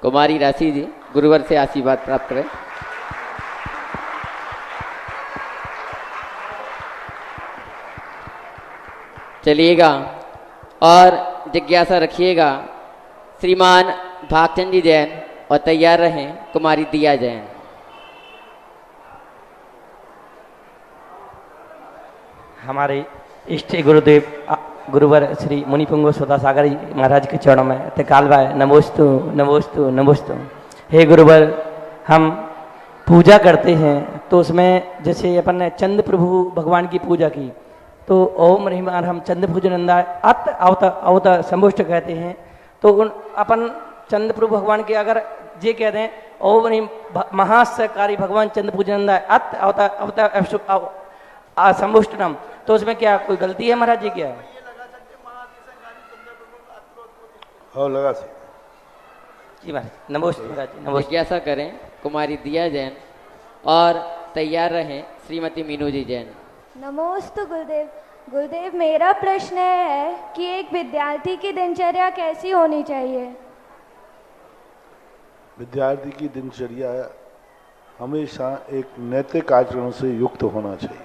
कुमारी राशि जी गुरुवर से आशीर्वाद प्राप्त करें। चलिएगा और जिज्ञासा रखिएगा। श्रीमान भागचंद जी जैन और तैयार रहें कुमारी दिया जैन। हमारे इष्ट गुरुदेव गुरुवर श्री मुनिपुंगो सदा सागर जी महाराज के चरणों में तेकालवाय नमोस्तु नमोस्तु नमोस्तु। हे गुरुवर, हम पूजा करते हैं तो उसमें जैसे अपन ने चंद्र प्रभु भगवान की पूजा की तो ओम रहीमान हम चंद्र पूजनंदा अत अवता अवता संबुष्ट कहते हैं। तो उन अपन चंद्र प्रभु भगवान के अगर ये कह दें ओम रहीम महासकारी भगवान चंद्र पूजनंदा अत अवता अवता संबुष्टनम, तो उसमें क्या कोई गलती है महाराज जी? क्या है? हाँ लगा से जी महाराज, नमस्ते महाराज जी, नमस्ते। जिज्ञासा करें कुमारी दिया जैन और तैयार रहें श्रीमती मीनू जी जैन। नमोस्तु गुरुदेव। गुरुदेव, मेरा प्रश्न है कि एक विद्यार्थी की दिनचर्या कैसी होनी चाहिए? विद्यार्थी की दिनचर्या हमेशा एक नैतिक आचरण से युक्त होना चाहिए।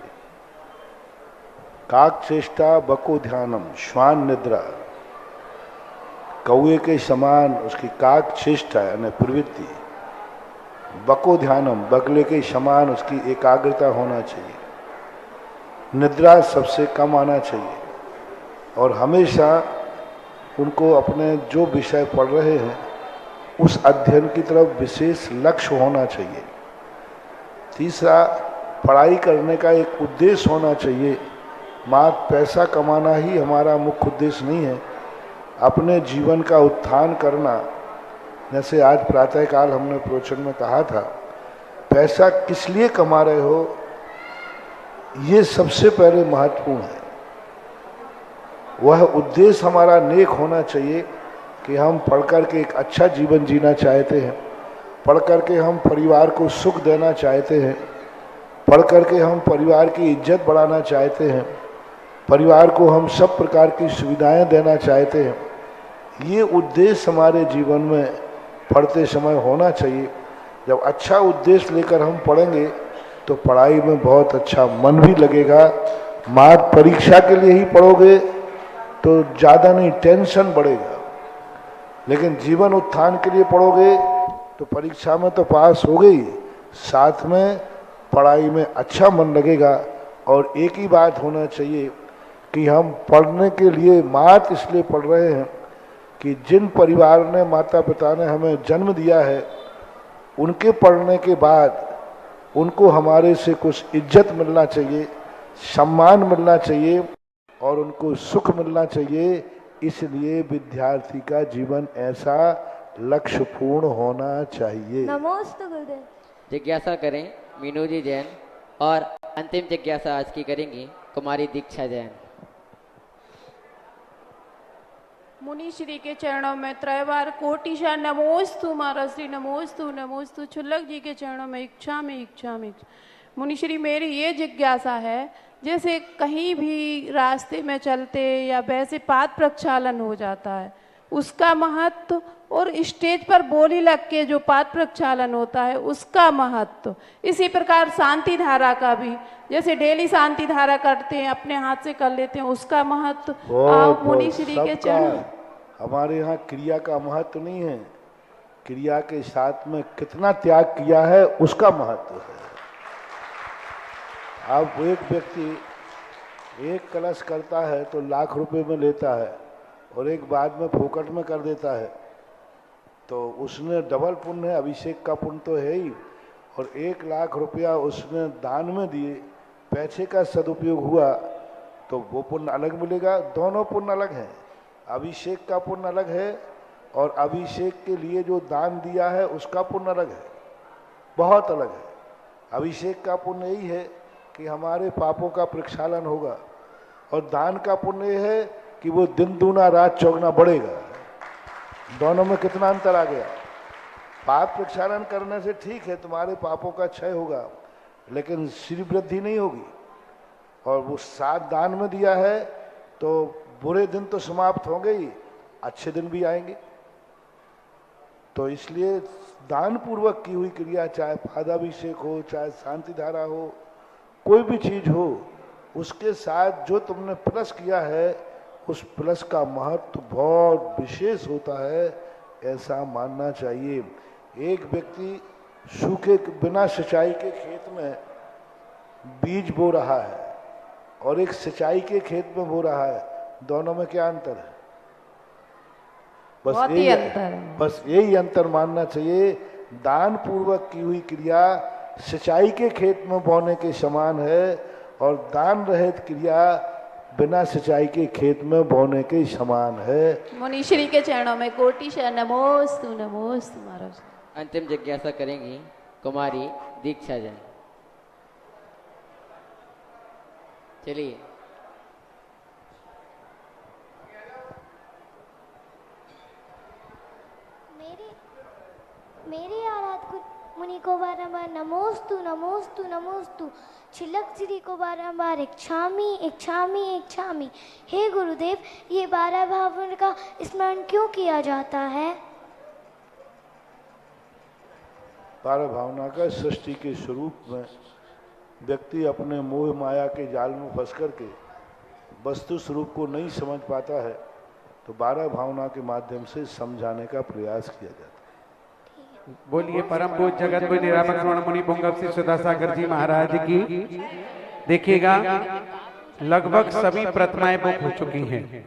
काक चेष्टा बको ध्यानम श्वान निद्रा, कौए के समान उसकी काक चेष्टा यानी प्रवृत्ति, बको ध्यानम बगले के समान उसकी एकाग्रता होना चाहिए, निद्रा सबसे कम आना चाहिए और हमेशा उनको अपने जो विषय पढ़ रहे हैं उस अध्ययन की तरफ विशेष लक्ष्य होना चाहिए। तीसरा, पढ़ाई करने का एक उद्देश्य होना चाहिए। मात्र पैसा कमाना ही हमारा मुख्य उद्देश्य नहीं है, अपने जीवन का उत्थान करना। जैसे आज प्रातःकाल हमने प्रवचन में कहा था, पैसा किस लिए कमा रहे हो ये सबसे पहले महत्वपूर्ण है। वह उद्देश्य हमारा नेक होना चाहिए कि हम पढ़कर के एक अच्छा जीवन जीना चाहते हैं, पढ़ कर के हम परिवार को सुख देना चाहते हैं, पढ़ कर के हम परिवार की इज्जत बढ़ाना चाहते हैं, परिवार को हम सब प्रकार की सुविधाएं देना चाहते हैं। ये उद्देश्य हमारे जीवन में पढ़ते समय होना चाहिए। जब अच्छा उद्देश्य लेकर हम पढ़ेंगे तो पढ़ाई में बहुत अच्छा मन भी लगेगा। मात्र परीक्षा के लिए ही पढ़ोगे तो ज़्यादा नहीं, टेंशन बढ़ेगा, लेकिन जीवन उत्थान के लिए पढ़ोगे तो परीक्षा में तो पास हो गई, साथ में पढ़ाई में अच्छा मन लगेगा। और एक ही बात होना चाहिए कि हम पढ़ने के लिए मात्र इसलिए पढ़ रहे हैं कि जिन परिवार ने माता पिता ने हमें जन्म दिया है उनके पढ़ने के बाद उनको हमारे से कुछ इज्जत मिलना चाहिए, सम्मान मिलना चाहिए और उनको सुख मिलना चाहिए। इसलिए विद्यार्थी का जीवन ऐसा लक्ष्यपूर्ण होना चाहिए। नमोस्तु गुरुदेव। जिज्ञासा करें मीनू जी जैन और अंतिम जिज्ञासा आज की करेंगी कुमारी दीक्षा जैन। मुनि श्री के चरणों में त्रयवार कोटिशा नमोस्तु महाराज श्री नमोस्तु नमोस्तु। छुल्लक जी के चरणों में इच्छा में इच्छा में। मुनि श्री, मेरी ये जिज्ञासा है, जैसे कहीं भी रास्ते में चलते या वैसे पाद प्रक्षालन हो जाता है उसका महत्व, और स्टेज पर बोली लग के जो पाद प्रक्षालन होता है उसका महत्व, इसी प्रकार शांति धारा का भी, जैसे डेली शांति धारा करते हैं अपने हाथ से कर लेते हैं, उसका महत्व आप मुनि श्री के चरण। हमारे यहाँ क्रिया का महत्व नहीं है, क्रिया के साथ में कितना त्याग किया है उसका महत्व है। अब एक व्यक्ति एक कलश करता है तो लाख रुपए में लेता है और एक बाद में फोकट में कर देता है, तो उसने डबल पुण्य है, अभिषेक का पुण्य तो है ही, और 1 लाख रुपया उसने दान में दिए, पैसे का सदुपयोग हुआ तो वो पुण्य अलग मिलेगा। दोनों पुण्य अलग हैं, अभिषेक का पुण्य अलग है और अभिषेक के लिए जो दान दिया है उसका पुण्य अलग है, बहुत अलग है। अभिषेक का पुण्य यही है कि हमारे पापों का प्रक्षालन होगा, और दान का पुण्य है कि वो दिन दूना रात चौगुना बढ़ेगा। दोनों में कितना अंतर आ गया। पाप प्रक्षालन करने से ठीक है तुम्हारे पापों का क्षय होगा, लेकिन श्री वृद्धि नहीं होगी। और वो 7 दान में दिया है तो बुरे दिन तो समाप्त होंगे ही, अच्छे दिन भी आएंगे। तो इसलिए दान पूर्वक की हुई क्रिया, चाहे पादाभिषेक हो, चाहे शांति धारा हो, कोई भी चीज हो, उसके साथ जो तुमने प्लस किया है उस प्लस का महत्व बहुत विशेष होता है, ऐसा मानना चाहिए। एक व्यक्ति सूखे बिना सिंचाई के खेत में बीज बो रहा है और एक सिंचाई के खेत में बो रहा है, दोनों में क्या अंतर है? बहुत ही अंतर है। बस यही अंतर मानना चाहिए। दान पूर्वक की हुई क्रिया सिंचाई के खेत में बोने के समान है और दान रहित क्रिया बिना सिंचाई के खेत में बोने के समान है। मुनिश्री के चरणों में कोटिशा नमोस्तु नमोस्तु महाराज। अंतिम जिज्ञासा करेंगी कुमारी दीक्षा जैन। चलिए। मेरी आराध्य मुनि को बारंबार नमोस्तु नमोस्तु नमोस्तु, छिलक श्री को बारंबार इच्छामी इच्छामी इच्छामी। हे गुरुदेव, ये 12 भावों का स्मरण क्यों किया जाता है? 12 भावना का सृष्टि के स्वरूप में व्यक्ति अपने मोह माया के जाल में फंस करके वस्तु स्वरूप को नहीं समझ पाता है, तो 12 भावना के माध्यम से समझाने का प्रयास किया जाता है। बोलिए परम पूज्य जगत गुरु निरामक श्रवण मुनि पुंगव श्री सुधा सागर जी महाराज की। देखिएगा लगभग सभी प्रतिमाएं बुक हो चुकी हैं,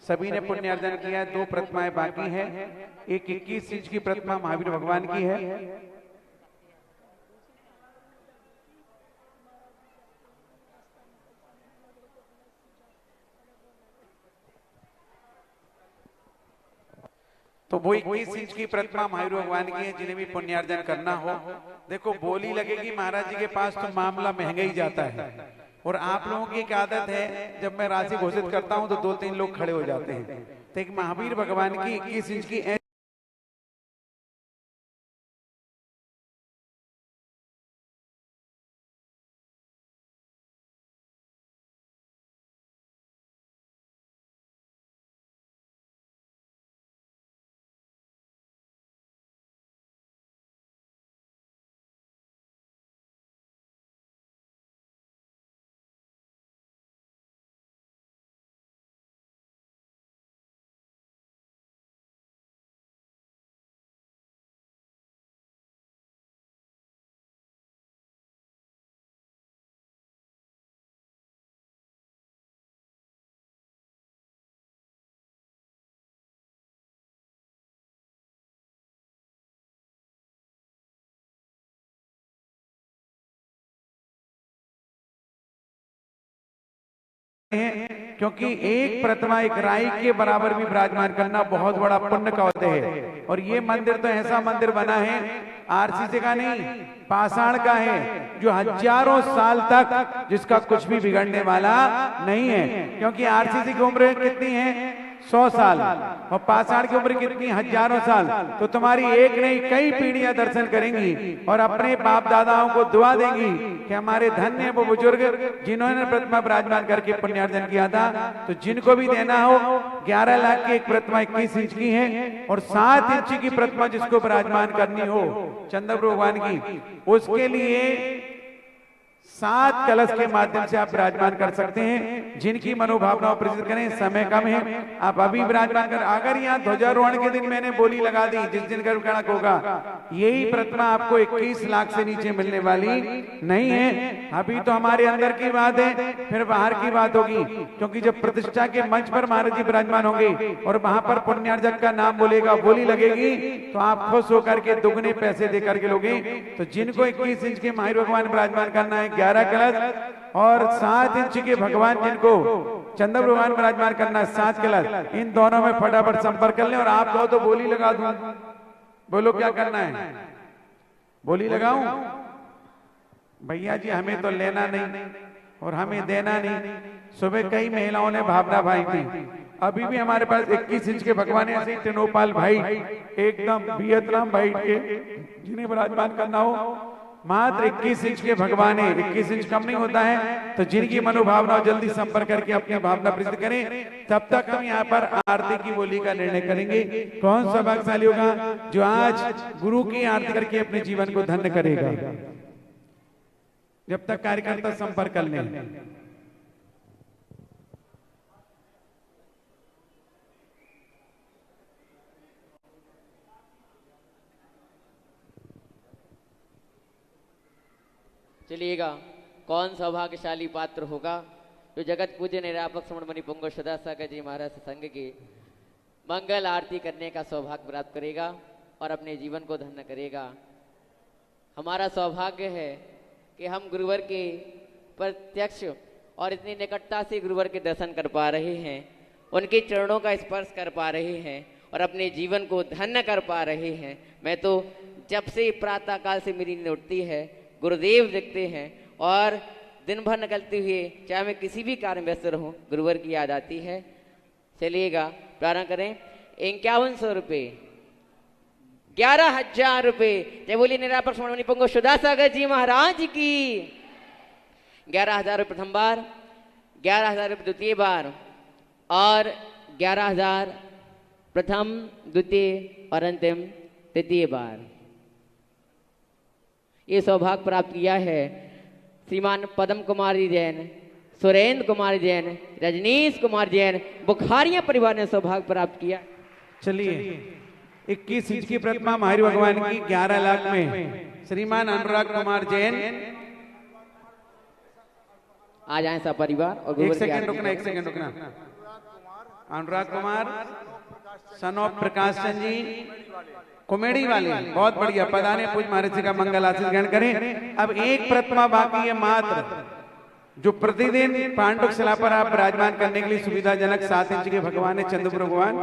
सभी ने पुण्य अर्जन किया है। 2 प्रतिमाएं बाकी हैं। एक 21 इंच की प्रतिमा महावीर भगवान की है। तो वो 21 इंच की प्रतिमा महावीर भगवान की है। जिन्हें भी पुण्यार्जन करना हो, देखो बोली लगेगी महाराज जी के पास तो मामला महंगा ही जाता है। और आप लोगों की एक आदत है, जब मैं राशि घोषित करता हूं तो 2-3 लोग खड़े हो जाते हैं। तो एक महावीर भगवान की 21 इंच की क्योंकि एक प्रतिमा एक राई के बराबर भी विराजमान करना बहुत बड़ा पुण्य का होते है। और ये मंदिर तो ऐसा मंदिर बना है, आरसीसी का नहीं, पाषाण का है, जो हजारों साल तक जिसका कुछ भी बिगड़ने वाला नहीं है। क्योंकि आरसीसी की उम्र कितनी है? 100 साल, और पाषाण की उम्र कितनी? हजारों साल। तो तुम्हारी एक नहीं कई पीढ़ियां दर्शन करेंगी और अपने बाप दादाओं को दुआ देंगी कि हमारे धन्य वो बुजुर्ग जिन्होंने प्रतिमा विराजमान करके पुण्यार्जन किया था। तो जिनको भी देना हो, 11 लाख की एक प्रतिमा 21 इंच की है और 7 इंच की प्रतिमा जिसको विराजमान करनी हो चंद्र भगवान की, उसके लिए 7 कलश के माध्यम से आप विराजमान कर सकते हैं। जिनकी मनोभावनाओं प्रसिद्ध करें, समय कम है, आप अभी विराजमान कर। अगर यहाँ ध्वजारोहण के दिन मैंने बोली लगा दी, जिस दिन गर्भ कणक होगा, यही प्रतिमा आपको 21 लाख से नीचे मिलने वाली नहीं है। अभी तो हमारे अंदर की बात है, फिर बाहर की बात होगी। क्योंकि जब प्रतिष्ठा के मंच पर महाराज जी विराजमान होंगे और वहां पर पुण्यार्जक का नाम बोलेगा, बोली लगेगी, तो आप खुश होकर के दुगने पैसे दे करके लोगे। तो जिनको 21 इंच के महावीर भगवान विराजमान करना है, 11 कलश, और 7 इंच के भगवान जिनको चंद्र भगवान विराजमान करना है, 7 कलश, इन दोनों में फटाफट संपर्क कर लें। और आप कहो तो बोली लगा दूं, बोलो क्या करना है? बोली लगाऊं? भैया जी हमें तो लेना नहीं और हमें देना नहीं। सुबह कई महिलाओं ने भावना भाई थी, अभी भी हमारे पास 21 इंच के भगवान ऐसे टेनोपाल भाई, एकदम वियतनाम भाई के, जिन्हें विराजमान करना हो, मात्र 21 इंच के भगवान है। 21 इंच कम नहीं होता है। तो जिनकी मनोभावना जल्दी संपर्क करके अपनी भावना प्रसिद्ध करें। तब तक हम यहाँ पर आरती की बोली का निर्णय करेंगे। कौन सा भाग्यशाली होगा जो आज गुरु की आरती करके अपने जीवन को धन्य करेगा? जब तक कार्यकर्ता संपर्क कर लें। चलिएगा, कौन सौभाग्यशाली पात्र होगा जो जगत पूज्य निरापक श्रवण मणि पुंगव सदा सागर जी महाराज संघ की मंगल आरती करने का सौभाग्य प्राप्त करेगा और अपने जीवन को धन्य करेगा। हमारा सौभाग्य है कि हम गुरुवर के प्रत्यक्ष और इतनी निकटता से गुरुवर के दर्शन कर पा रहे हैं, उनके चरणों का स्पर्श कर पा रहे हैं और अपने जीवन को धन्य कर पा रहे हैं। मैं तो जब से प्रातः काल से मेरी नींद उठती है गुरुदेव दिखते हैं और दिन भर निकलते हुए चाहे मैं किसी भी कार्य में व्यस्त रहूं गुरुवर की याद आती है। चलिएगा, प्रारंभ करें। 5100 रुपये, 11,000 रुपये। जय बोली निरापक श्रवण मणि पुंगव सदा सागर जी महाराज की। 11,000 रुपये प्रथम बार, 11,000 रुपये द्वितीय बार और 11,000 प्रथम, द्वितीय और अंतिम तृतीय बार। ये सौभाग्य प्राप्त किया है श्रीमान पद्म कुमारी जैन, सुरेंद्र कुमार जैन, रजनीश कुमार जैन, बुखारिया परिवार ने सौभाग्य प्राप्त किया। चलिए, 21 इंच की प्रतिमा महावीर भगवान की 11 लाख में श्रीमान अनुराग कुमार जैन। आ जाए सब परिवार और एक सेकंड रुकना। Anurag Kumar son of Prakash Chand ji comedy वाले, बहुत बढ़िया। पदाने पूज महाराज जी का मंगल आशीष ग्रहण करें। अब एक प्रतिमा बाकी है मात्र, जो प्रतिदिन पांडुक शिला पर आप विराजमान करने के लिए सुविधाजनक 7 इंच के भगवान है चंद्र भगवान,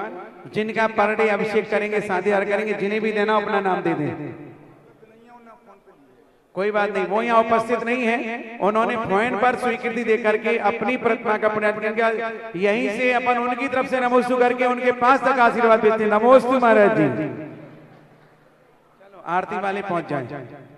जिनका पर डे अभिषेक करेंगे, शादी करेंगे। जिन्हें भी देना अपना नाम दे दें, कोई बात नहीं। वो यहाँ उपस्थित नहीं है, उन्होंने पॉइंट पर स्वीकृति देकर के अपनी प्रतिमा का पुनर्जन किया। यहीं से अपन उनकी तरफ से नमोस्तु करके उनके पास तक आशीर्वाद भेजते हैं। नमोस्तु महाराज जी। चलो आरती वाले पहुंच जाए।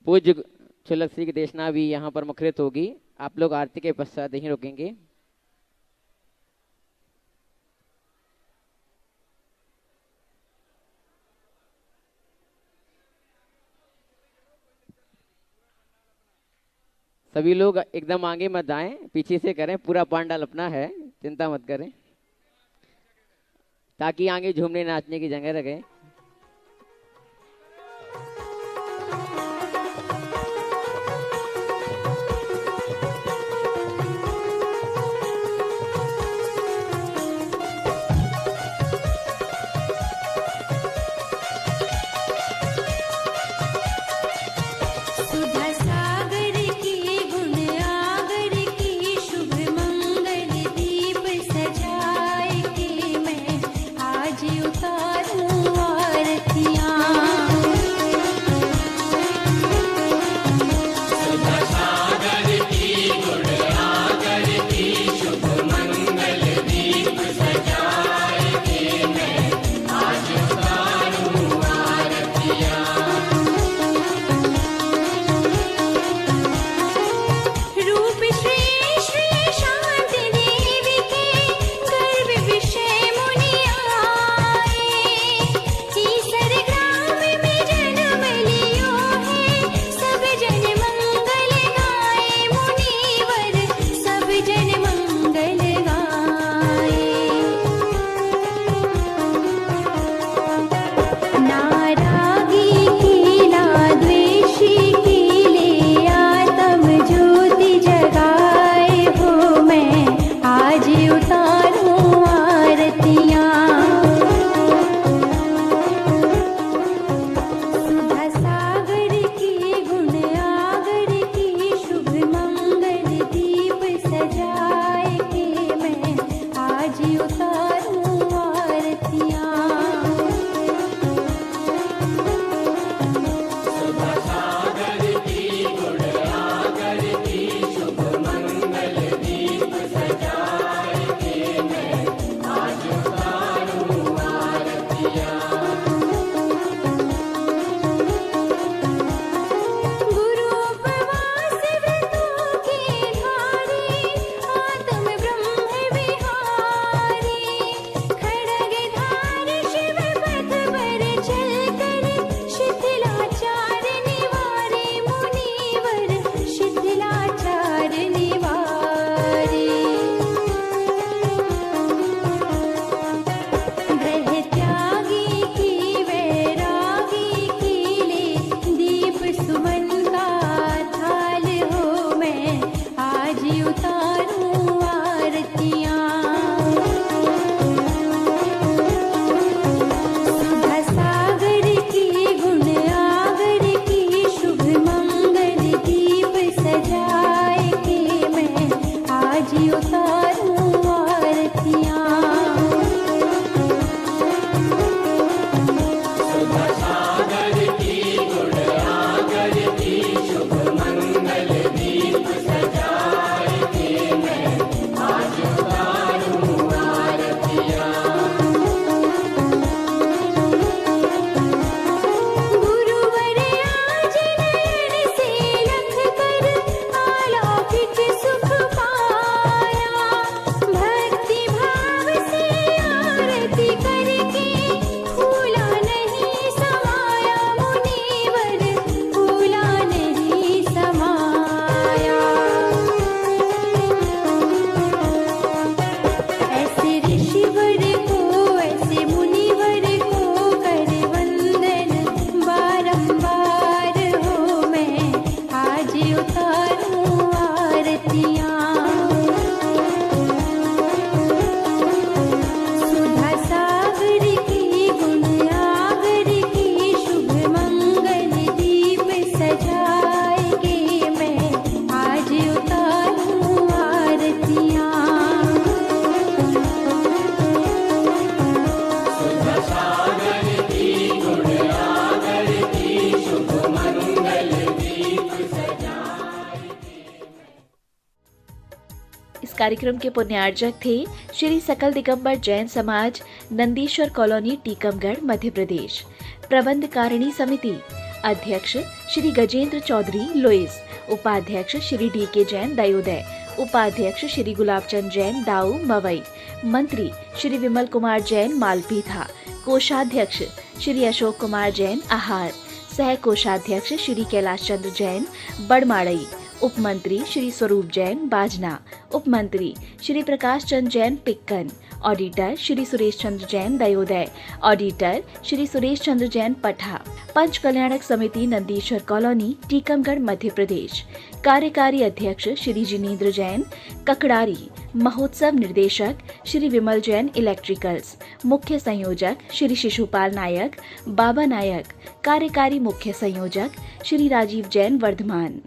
पूज्य छुलक श्री की देशना भी यहाँ पर मुखरित होगी। आप लोग आरती के पश्चात यहीं रुकेंगे। सभी लोग एकदम आगे मत आए, पीछे से करें। पूरा पांडाल अपना है, चिंता मत करें, ताकि आगे झूमने नाचने की जगह रखें। सजाए के मैं आज उतारूं कार्यक्रम के पुण्यार्जक थे श्री सकल दिगंबर जैन समाज, नंदीश्वर कॉलोनी, टीकमगढ़, मध्य प्रदेश। प्रबंध कारिणी समिति अध्यक्ष श्री गजेंद्र चौधरी, लुइस। उपाध्यक्ष श्री डी.के. जैन, दयोदय। उपाध्यक्ष श्री गुलाबचंद जैन, दाऊ, मवई। मंत्री श्री विमल कुमार जैन, मालपीथा। कोषाध्यक्ष श्री अशोक कुमार जैन, आहार। सह कोषाध्यक्ष श्री कैलाश चंद्र जैन, बड़माड़ई। उपमंत्री श्री स्वरूप जैन, बाजना। उपमंत्री श्री प्रकाश चंद्र जैन, पिक्कन। ऑडिटर श्री सुरेश चंद्र जैन, दयोदय। ऑडिटर श्री सुरेश चंद्र जैन, पठा। पंच कल्याणक समिति, नंदीश्वर कॉलोनी, टीकमगढ़, मध्य प्रदेश। कार्यकारी अध्यक्ष श्री जिनेंद्र जैन, ककड़ारी। महोत्सव निर्देशक श्री विमल जैन, इलेक्ट्रिकल्स। मुख्य संयोजक श्री शिशुपाल नायक, बाबा नायक। कार्यकारी मुख्य संयोजक श्री राजीव जैन, वर्धमान।